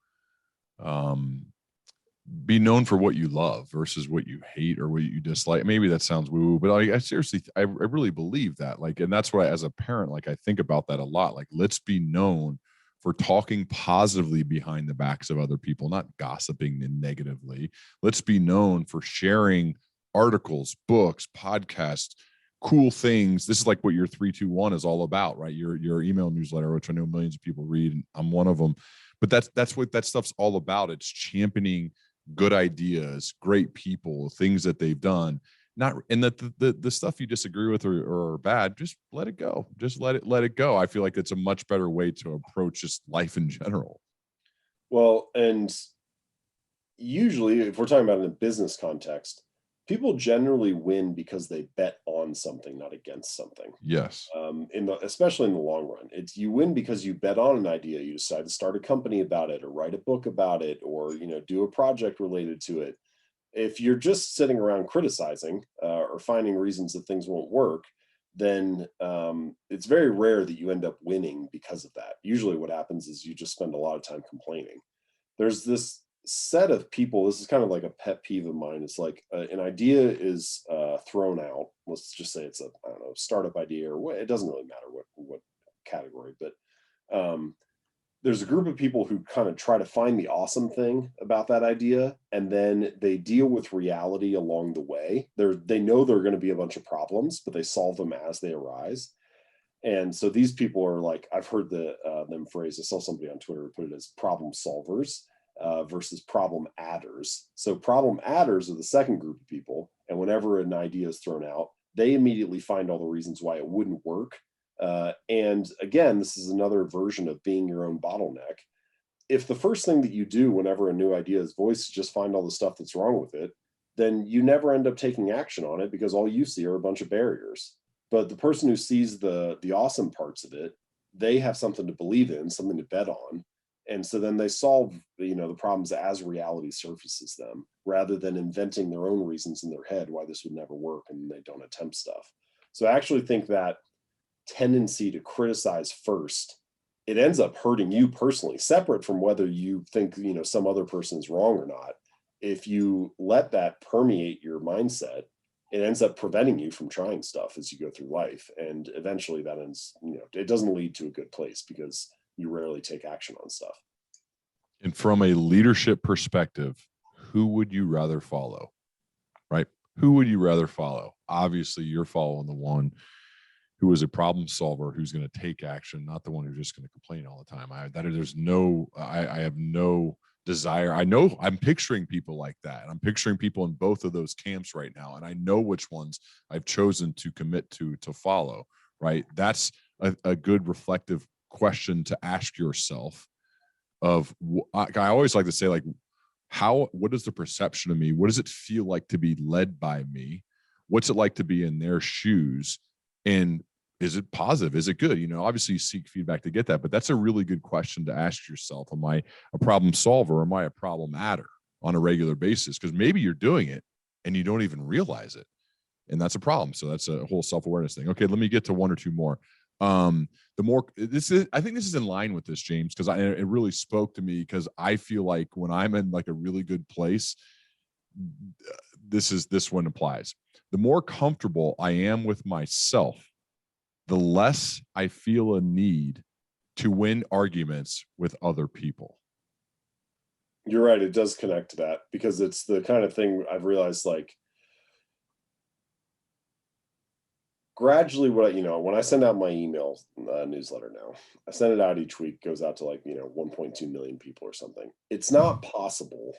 be known for what you love versus what you hate or what you dislike? Maybe that sounds woo, but I seriously, I really believe that. Like, and that's why as a parent, like I think about that a lot. Like, let's be known for talking positively behind the backs of other people, not gossiping negatively. Let's be known for sharing articles, books, podcasts, cool things. This is like what your 321 is all about, right? Your email newsletter, which I know millions of people read, and I'm one of them. But that's what that stuff's all about. It's championing good ideas, great people, things that they've done. Not, and that the stuff you disagree with or are bad, just let it go. Just let it go. I feel like it's a much better way to approach just life in general. Well, and usually, if we're talking about in a business context, people generally win because they bet on something, not against something. Yes. Especially in the long run, it's you win because you bet on an idea. You decide to start a company about it, or write a book about it, or do a project related to it. If you're just sitting around criticizing or finding reasons that things won't work, then it's very rare that you end up winning because of that. Usually, what happens is you just spend a lot of time complaining. There's this set of people, this is kind of like a pet peeve of mine. It's like an idea is thrown out. Let's just say it's a, I don't know, startup idea or what, it doesn't really matter what category, but there's a group of people who kind of try to find the awesome thing about that idea, and then they deal with reality along the way. They know there are going to be a bunch of problems, but they solve them as they arise. And so these people are like, I've heard them phrase, I saw somebody on Twitter put it as problem solvers versus problem adders. So problem adders are the second group of people. And whenever an idea is thrown out, they immediately find all the reasons why it wouldn't work. And again, this is another version of being your own bottleneck. If the first thing that you do whenever a new idea is voiced is just find all the stuff that's wrong with it, then you never end up taking action on it because all you see are a bunch of barriers. But the person who sees the awesome parts of it, they have something to believe in, something to bet on. And so then they solve, the problems as reality surfaces them, rather than inventing their own reasons in their head why this would never work and they don't attempt stuff. So I actually think that tendency to criticize first, it ends up hurting you personally, separate from whether you think, some other person is wrong or not. If you let that permeate your mindset, it ends up preventing you from trying stuff as you go through life. And eventually that ends, it doesn't lead to a good place because you rarely take action on stuff. And from a leadership perspective, who would you rather follow? Right? Who would you rather follow? Obviously, you're following the one who is a problem solver, who's going to take action, not the one who's just going to complain all the time. I have no desire. I know I'm picturing people like that. I'm picturing people in both of those camps right now. And I know which ones I've chosen to commit to follow, right? That's a good reflective question to ask yourself of, I always like to say, like, what is the perception of me? What does it feel like to be led by me? What's it like to be in their shoes? And is it positive? Is it good? Obviously you seek feedback to get that, but that's a really good question to ask yourself. Am I a problem solver? Or am I a problem adder on a regular basis? Because maybe you're doing it and you don't even realize it. And that's a problem. So that's a whole self-awareness thing. Okay, let me get to one or two more. I think this is in line with this, James, because it really spoke to me, because I feel like when I'm in like a really good place, this one applies. The more comfortable I am with myself, the less I feel a need to win arguments with other people. You're right. It does connect to that, because it's the kind of thing I've realized, like, gradually when I send out my email newsletter now, I send it out each week, goes out to 1.2 million people or something. It's not possible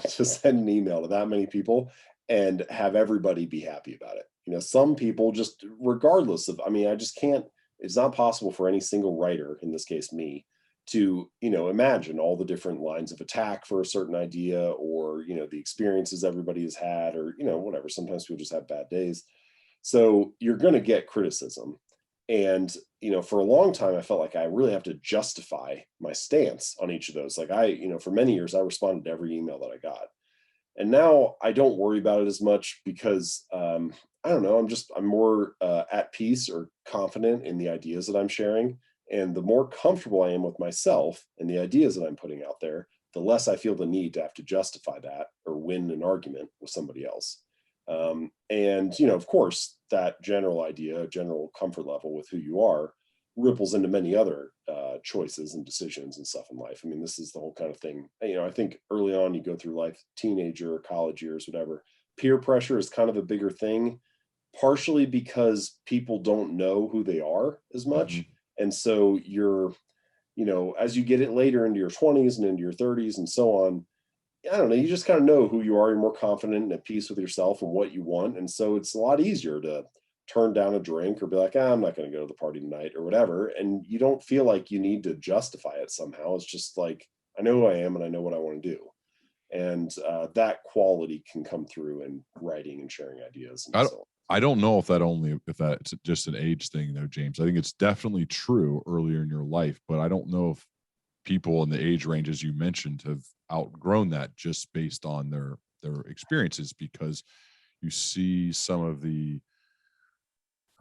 to send an email to that many people and have everybody be happy about it. Some people, just regardless of, I just can't, it's not possible for any single writer, in this case me, to imagine all the different lines of attack for a certain idea, or the experiences everybody has had, or whatever. Sometimes people just have bad days. So you're going to get criticism. And, for a long time, I felt like I really have to justify my stance on each of those. Like for many years, I responded to every email that I got. And now I don't worry about it as much because, I don't know, I'm more at peace or confident in the ideas that I'm sharing. And the more comfortable I am with myself and the ideas that I'm putting out there, the less I feel the need to have to justify that or win an argument with somebody else. And, of course, that general idea, general comfort level with who you are ripples into many other choices and decisions and stuff in life. This is the whole kind of thing. I think early on you go through life, teenager, college years, whatever, peer pressure is kind of a bigger thing, partially because people don't know who they are as much. Mm-hmm. And so you're, as you get it later into your 20s and into your 30s and so on, I don't know, you just kind of know who you are. You're more confident and at peace with yourself and what you want. And so it's a lot easier to turn down a drink or be like, I'm not going to go to the party tonight or whatever. And you don't feel like you need to justify it somehow. It's just like, I know who I am and I know what I want to do. And that quality can come through in writing and sharing ideas. And I don't know if that's just an age thing though, James. I think it's definitely true earlier in your life, but I don't know if people in the age ranges you mentioned have outgrown that just based on their experiences, because you see some of the,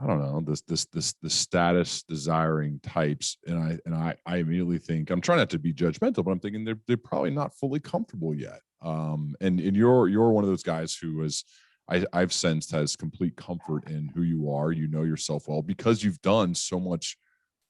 I don't know, the status desiring types, and I immediately think, I'm trying not to be judgmental, but I'm thinking they're probably not fully comfortable yet. And you're one of those guys who is, I've sensed, has complete comfort in who you are. You know yourself well because you've done so much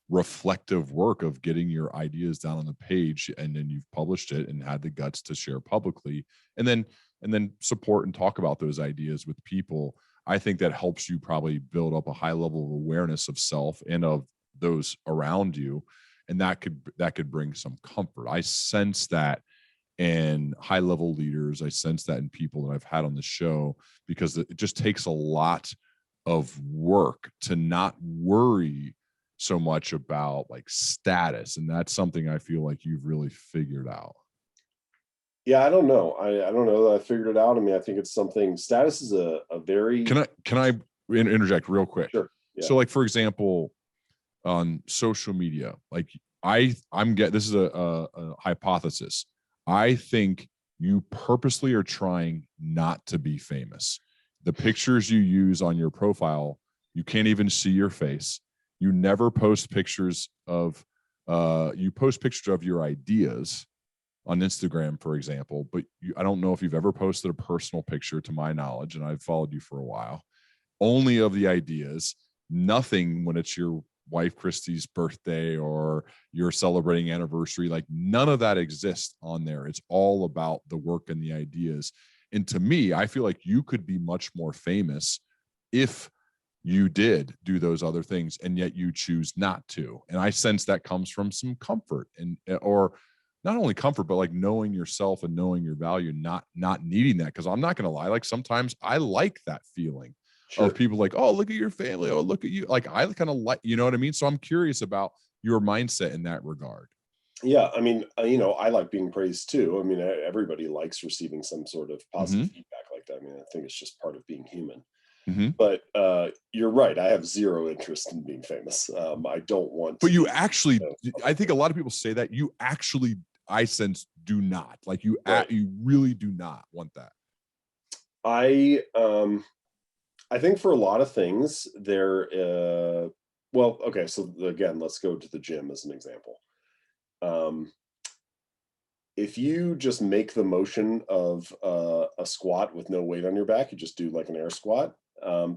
reflective work of getting your ideas down on the page, and then you've published it and had the guts to share publicly, and then support and talk about those ideas with people. I think that helps you probably build up a high level of awareness of self and of those around you, and that could bring some comfort. I sense that in high level leaders. I sense that in people that I've had on the show, because it just takes a lot of work to not worry so much about like status. And that's something I feel like you've really figured out. Yeah, I don't know. I don't know that I figured it out. I think it's something, status is a very... Can I interject real quick? Sure. Yeah. So like, for example, on social media, like this is a hypothesis. I think you purposely are trying not to be famous. The pictures you use on your profile, you can't even see your face. You never post pictures of, you post pictures of your ideas on Instagram, for example, but I don't know if you've ever posted a personal picture, to my knowledge, and I've followed you for a while, only of the ideas, nothing when it's your wife Christy's birthday or you're celebrating anniversary. Like, none of that exists on there. It's all about the work and the ideas. And to me, I feel like you could be much more famous if you did do those other things, and yet you choose not to. And I sense that comes from some comfort, and or not only comfort, but like knowing yourself and knowing your value, not needing that. Because I'm not going to lie, like sometimes I like that feeling. Sure. Of people like, oh, look at your family, oh, look at you. Like, I kind of like, you know what I mean? So I'm curious about your mindset in that regard. Yeah, I like being praised too. Everybody likes receiving some sort of positive feedback like that. I think it's just part of being human. But you're right. I have zero interest in being famous. I don't want to. But you actually, I think a lot of people say that. You actually, I sense, do not. Like, you you really do not want that. I think for a lot of things there, well, okay. So again, let's go to the gym as an example. If you just make the motion of a squat with no weight on your back, you just do like an air squat.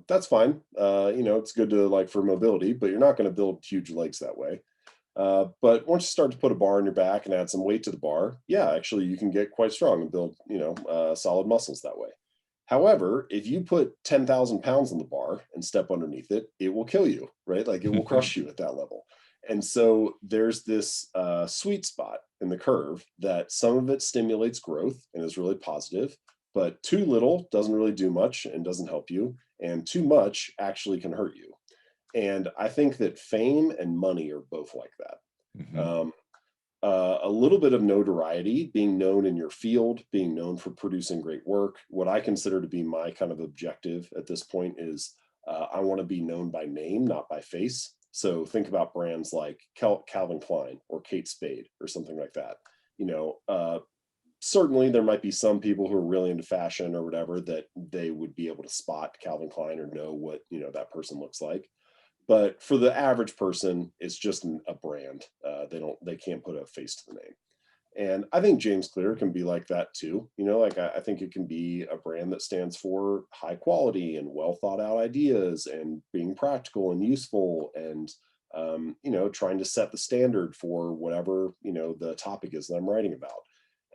That's fine. It's good to like for mobility, but you're not going to build huge legs that way. But once you start to put a bar on your back and add some weight to the bar, yeah, actually you can get quite strong and build, solid muscles that way. However, if you put 10,000 pounds on the bar and step underneath it, it will kill you, right? Like it will crush you at that level. And so there's this sweet spot in the curve that some of it stimulates growth and is really positive, but too little doesn't really do much and doesn't help you, and too much actually can hurt you. And I think that fame and money are both like that. Mhm. A little bit of notoriety, being known in your field, being known for producing great work. What I consider to be my kind of objective at this point is I want to be known by name, not by face. So think about brands like Calvin Klein or Kate Spade or something like that. You know, certainly there might be some people who are really into fashion or whatever that they would be able to spot Calvin Klein or know what, that person looks like. But for the average person, it's just a brand. They can't put a face to the name. And I think James Clear can be like that too. Like I think it can be a brand that stands for high quality and well thought out ideas and being practical and useful and, trying to set the standard for whatever, the topic is that I'm writing about.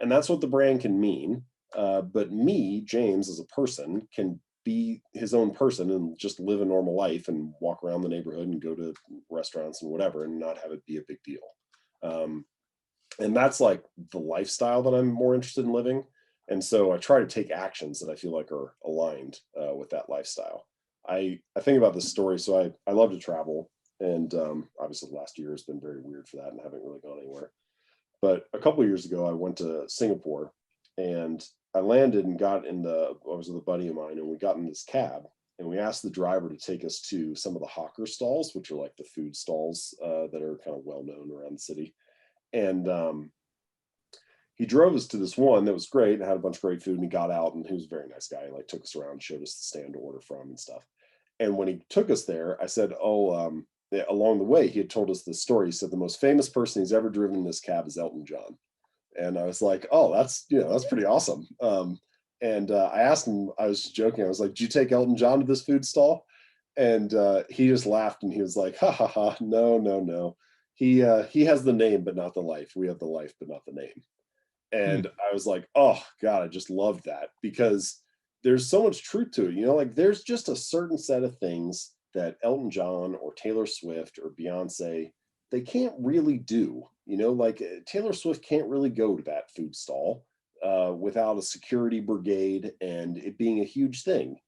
And that's what the brand can mean. But me, James, as a person, can be his own person and just live a normal life and walk around the neighborhood and go to restaurants and whatever and not have it be a big deal. And that's like the lifestyle that I'm more interested in living. And so I try to take actions that I feel like are aligned with that lifestyle. I think about this story. So I love to travel. And obviously the last year has been very weird for that and haven't really gone anywhere. But a couple of years ago, I went to Singapore and I landed and I was with a buddy of mine and we got in this cab and we asked the driver to take us to some of the hawker stalls, which are like the food stalls that are kind of well known around the city. And he drove us to this one that was great and had a bunch of great food. And he got out and he was a very nice guy. He like took us around, showed us the stand to order from and stuff. And when he took us there, I said, along the way, he had told us this story. He said the most famous person he's ever driven in this cab is Elton John. And I was like, oh, that's pretty awesome. And I asked him, I was joking. I was like, did you take Elton John to this food stall? And he just laughed and he was like, ha ha ha, no, no, no. He has the name, but not the life. We have the life, but not the name. Hmm. And I was like, oh God, I just loved that because there's so much truth to it. Like there's just a certain set of things that Elton John or Taylor Swift or Beyonce, they can't really do. Like Taylor Swift can't really go to that food stall without a security brigade and it being a huge thing.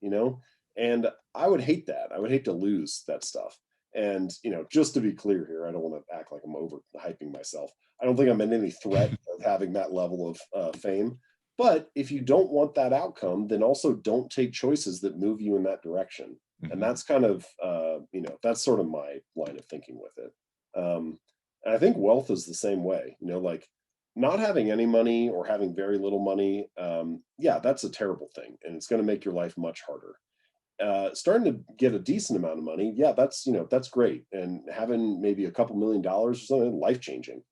And I would hate that. I would hate to lose that stuff. And, just to be clear here, I don't want to act like I'm over hyping myself. I don't think I'm in any threat of having that level of fame. But if you don't want that outcome, then also don't take choices that move you in that direction. And Mhm. that's kind of, that's sort of my line of thinking with it. And I think wealth is the same way, like not having any money or having very little money. Yeah, that's a terrible thing. And it's going to make your life much harder. Starting to get a decent amount of money, yeah, that's great. And having maybe a couple $1,000,000 or something, life changing.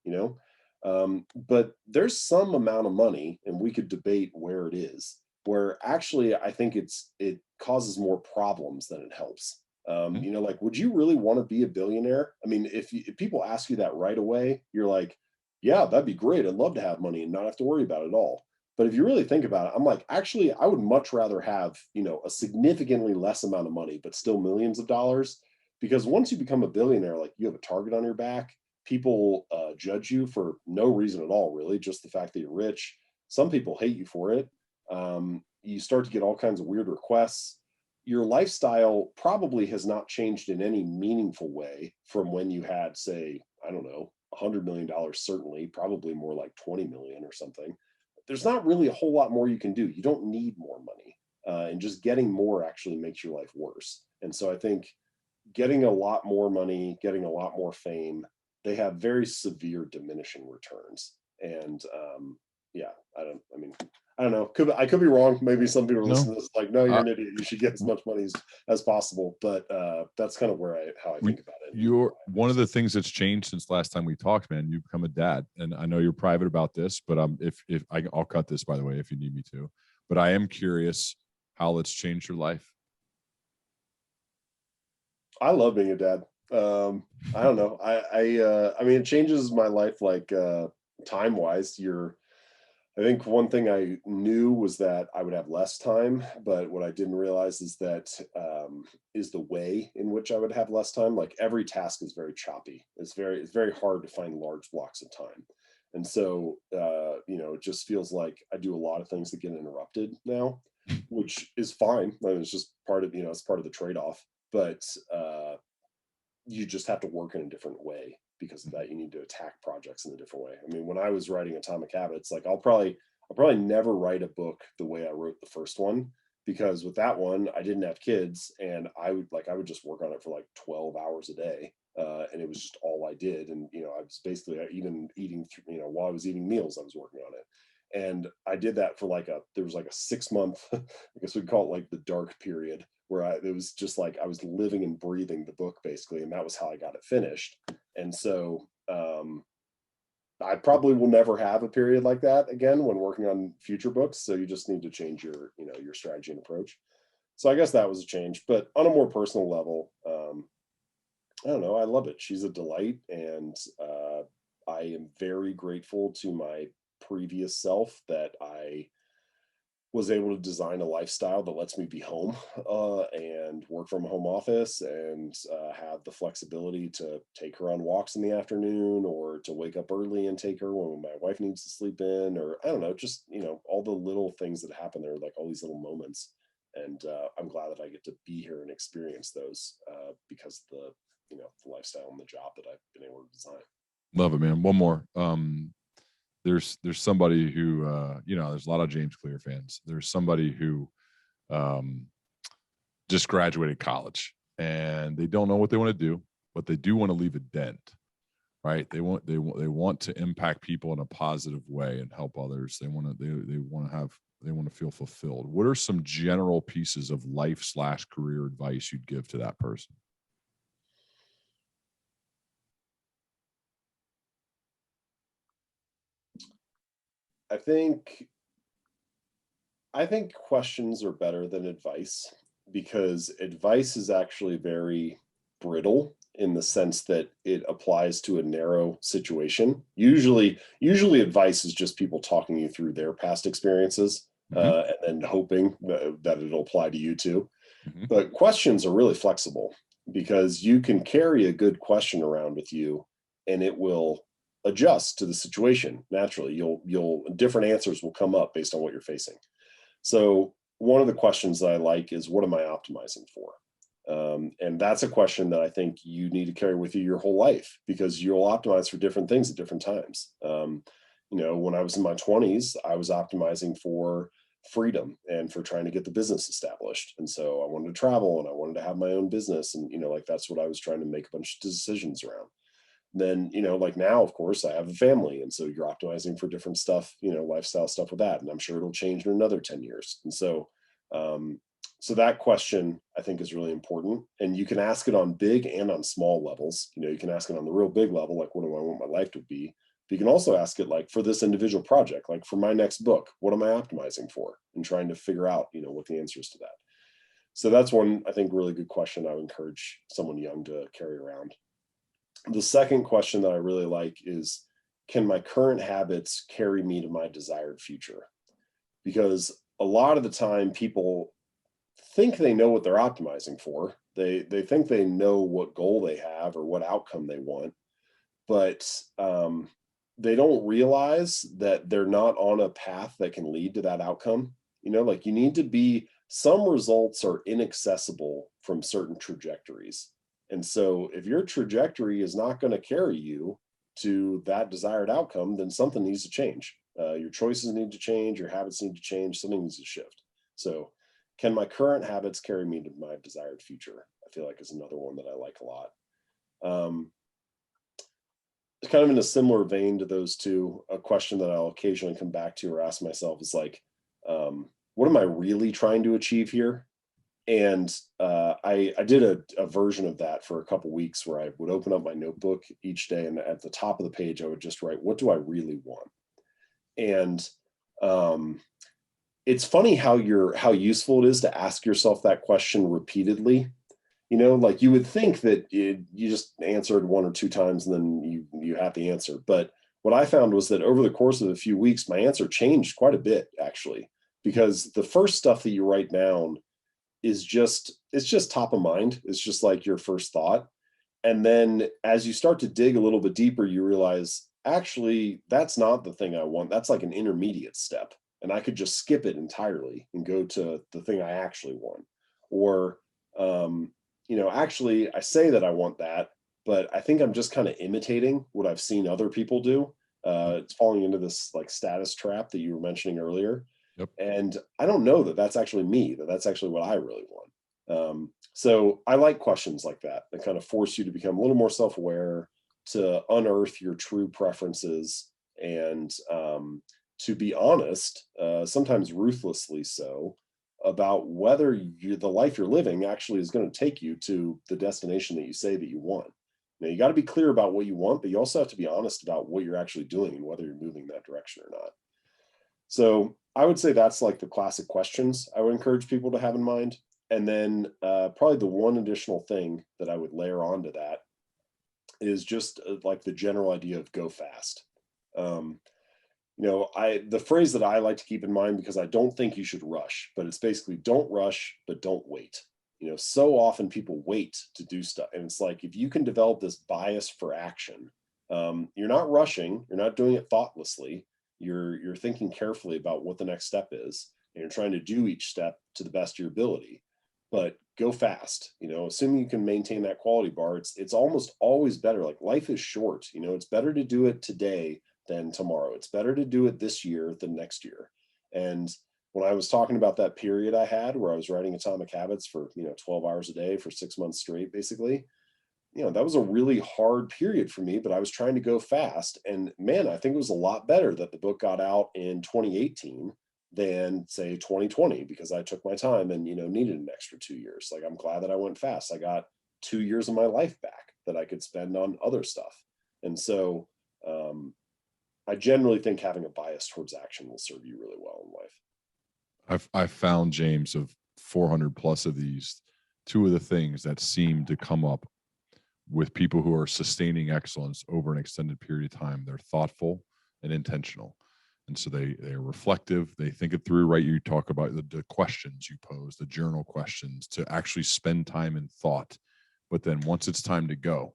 But there's some amount of money, and we could debate where it is, where actually I think it causes more problems than it helps. Mhm. Like, would you really want to be a billionaire? I mean, if people ask you that right away, you're like, yeah, that'd be great. I'd love to have money and not have to worry about it at all. But if you really think about it, I'm like, actually, I would much rather have, a significantly less amount of money, but still millions of dollars. Because once you become a billionaire, like you have a target on your back, people judge you for no reason at all, really, just the fact that you're rich. Some people hate you for it. You start to get all kinds of weird requests. Your lifestyle probably has not changed in any meaningful way from when you had, say, I don't know, $100 million, certainly, probably more like 20 million or something. There's not really a whole lot more you can do. You don't need more money. And just getting more actually makes your life worse. And so I think getting a lot more money, getting a lot more fame, they have very severe diminishing returns. And yeah, I don't know. I could be wrong. Maybe some people are No, listening to this like, no, you're I, an idiot. You should get as much money as possible. But that's kind of how I we, think about it. And you're why I one of the understand. things that's changed since last time we talked, man. You've become a dad, and I know you're private about this, but if I'll cut this by the way if you need me to. But I am curious how it's changed your life. I love being a dad. I don't know. I mean, it changes my life like time wise. I think one thing I knew was that I would have less time, but what I didn't realize is that is the way in which I would have less time. Like every task is very choppy. It's very hard to find large blocks of time. And so, it just feels like I do a lot of things that get interrupted now, which is fine. I mean, it's just part of, it's part of the trade-off, but you just have to work in a different way because of that. You need to attack projects in a different way. I mean, when I was writing Atomic Habits, like I'll probably never write a book the way I wrote the first one, because with that one, I didn't have kids, and I would just work on it for like 12 hours a day. And it was just all I did. And, I was basically even eating, while I was eating meals, I was working on it. And I did that for there was like a 6 month, I guess we'd call it like the dark period, where it was just like I was living and breathing the book basically. And that was how I got it finished. And so I probably will never have a period like that again when working on future books. So you just need to change your strategy and approach. So I guess that was a change. But on a more personal level, I don't know, I love it. She's a delight. And I am very grateful to my previous self that I was able to design a lifestyle that lets me be home and work from a home office and have the flexibility to take her on walks in the afternoon, or to wake up early and take her when my wife needs to sleep in, or I don't know, just, all the little things that happen there, like all these little moments. And I'm glad that I get to be here and experience those because of the lifestyle and the job that I've been able to design. Love it, man. One more. There's somebody who there's a lot of James Clear fans. There's somebody who just graduated college and they don't know what they want to do, but they do want to leave a dent, right? They want to impact people in a positive way and help others. They want to feel fulfilled. What are some general pieces of life/career advice you'd give to that person? I think questions are better than advice, because advice is actually very brittle in the sense that it applies to a narrow situation. Usually advice is just people talking you through their past experiences and then hoping that it'll apply to you too. Mm-hmm. But questions are really flexible, because you can carry a good question around with you and it will adjust to the situation naturally. Different answers will come up based on what you're facing. So one of the questions that I like is, what am I optimizing for? And that's a question that I think you need to carry with you your whole life, because you'll optimize for different things at different times. When I was in my 20s, I was optimizing for freedom and for trying to get the business established. And so I wanted to travel and I wanted to have my own business. And, that's what I was trying to make a bunch of decisions around. Then, like now, of course, I have a family. And so you're optimizing for different stuff, lifestyle stuff with that. And I'm sure it'll change in another 10 years. And so, so that question I think is really important. And you can ask it on big and on small levels. You can ask it on the real big level, like, what do I want my life to be? But you can also ask it like, for this individual project, like for my next book, what am I optimizing for? And trying to figure out, what the answer is to that. So that's one, I think, really good question I would encourage someone young to carry around. The second question that I really like is, can my current habits carry me to my desired future? Because a lot of the time people think they know what they're optimizing for. They think they know what goal they have or what outcome they want, but they don't realize that they're not on a path that can lead to that outcome. Like you need to be, some results are inaccessible from certain trajectories. And so if your trajectory is not going to carry you to that desired outcome, then something needs to change. Your choices need to change, your habits need to change, something needs to shift. So can my current habits carry me to my desired future? I feel like is another one that I like a lot. It's kind of in a similar vein to those two. A question that I'll occasionally come back to or ask myself is like, what am I really trying to achieve here? And I did a version of that for a couple of weeks where I would open up my notebook each day, and at the top of the page, I would just write, what do I really want? And it's funny how useful it is to ask yourself that question repeatedly. Like you would think that you just answered one or two times and then you have the answer. But what I found was that over the course of a few weeks, my answer changed quite a bit, actually, because the first stuff that you write down it's just top of mind. It's just like your first thought. And then as you start to dig a little bit deeper, you realize, actually, that's not the thing I want. That's like an intermediate step. And I could just skip it entirely and go to the thing I actually want. Or, actually, I say that I want that, but I think I'm just kind of imitating what I've seen other people do. It's falling into this like status trap that you were mentioning earlier. Yep. And I don't know that that's actually me, that that's actually what I really want. So I like questions like that kind of force you to become a little more self-aware, to unearth your true preferences, and to be honest, sometimes ruthlessly so, about whether the life you're living actually is going to take you to the destination that you say that you want. Now, you got to be clear about what you want, but you also have to be honest about what you're actually doing and whether you're moving that direction or not. So I would say that's like the classic questions I would encourage people to have in mind. And then probably the one additional thing that I would layer onto that is just like the general idea of go fast. The phrase that I like to keep in mind, because I don't think you should rush, but it's basically don't rush, but don't wait. So often people wait to do stuff. And it's like, if you can develop this bias for action, you're not rushing, you're not doing it thoughtlessly. You're thinking carefully about what the next step is, and you're trying to do each step to the best of your ability. But go fast, assuming you can maintain that quality bar. It's almost always better. Like, life is short, it's better to do it today than tomorrow. It's better to do it this year than next year. And when I was talking about that period I had where I was writing Atomic Habits for 12 hours a day for 6 months straight, basically, that was a really hard period for me, but I was trying to go fast. And man, I think it was a lot better that the book got out in 2018 than say 2020, because I took my time and, needed an extra 2 years. Like, I'm glad that I went fast. I got 2 years of my life back that I could spend on other stuff. And so I generally think having a bias towards action will serve you really well in life. I've found, James, of 400 plus of these, two of the things that seem to come up with people who are sustaining excellence over an extended period of time: they're thoughtful and intentional. And so they're reflective. They think it through, right? You talk about the questions you pose, the journal questions, to actually spend time in thought. But then once it's time to go,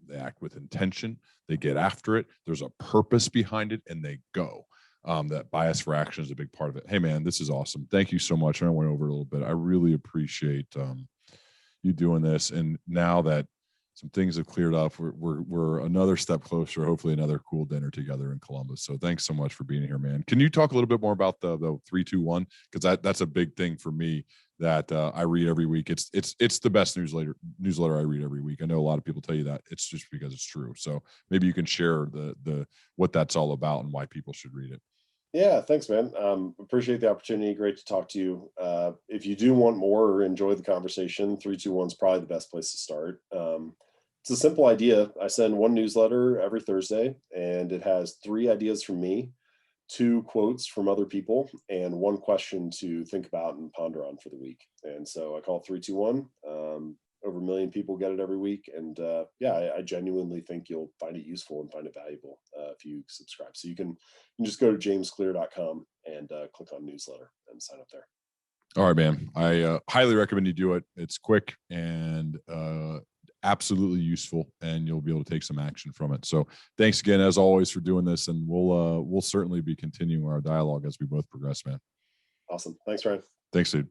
they act with intention. They get after it. There's a purpose behind it, and they go. That bias for action is a big part of it. Hey, man, this is awesome. Thank you so much. I went over a little bit. I really appreciate you doing this. And now that some things have cleared up, we're another step closer, hopefully another cool dinner together in Columbus. So thanks so much for being here, man. Can you talk a little bit more about the 3-2-1? Because that's a big thing for me that I read every week. It's the best newsletter I read every week. I know a lot of people tell you that. It's just because it's true. So maybe you can share the what that's all about and why people should read it. Yeah, thanks, man. Appreciate the opportunity. Great to talk to you. If you do want more or enjoy the conversation, 3-2-1 is probably the best place to start. It's a simple idea. I send one newsletter every Thursday, and it has 3 ideas from me, 2 quotes from other people, and 1 question to think about and ponder on for the week. And so I call it 3-2-1. Over 1 million people get it every week. And I genuinely think you'll find it useful and find it valuable if you subscribe. So you can just go to jamesclear.com and click on newsletter and sign up there. All right, man. I highly recommend you do it. It's quick and absolutely useful, and you'll be able to take some action from it. So thanks again, as always, for doing this. And we'll certainly be continuing our dialogue as we both progress, man. Awesome. Thanks, Ryan. Thanks, dude.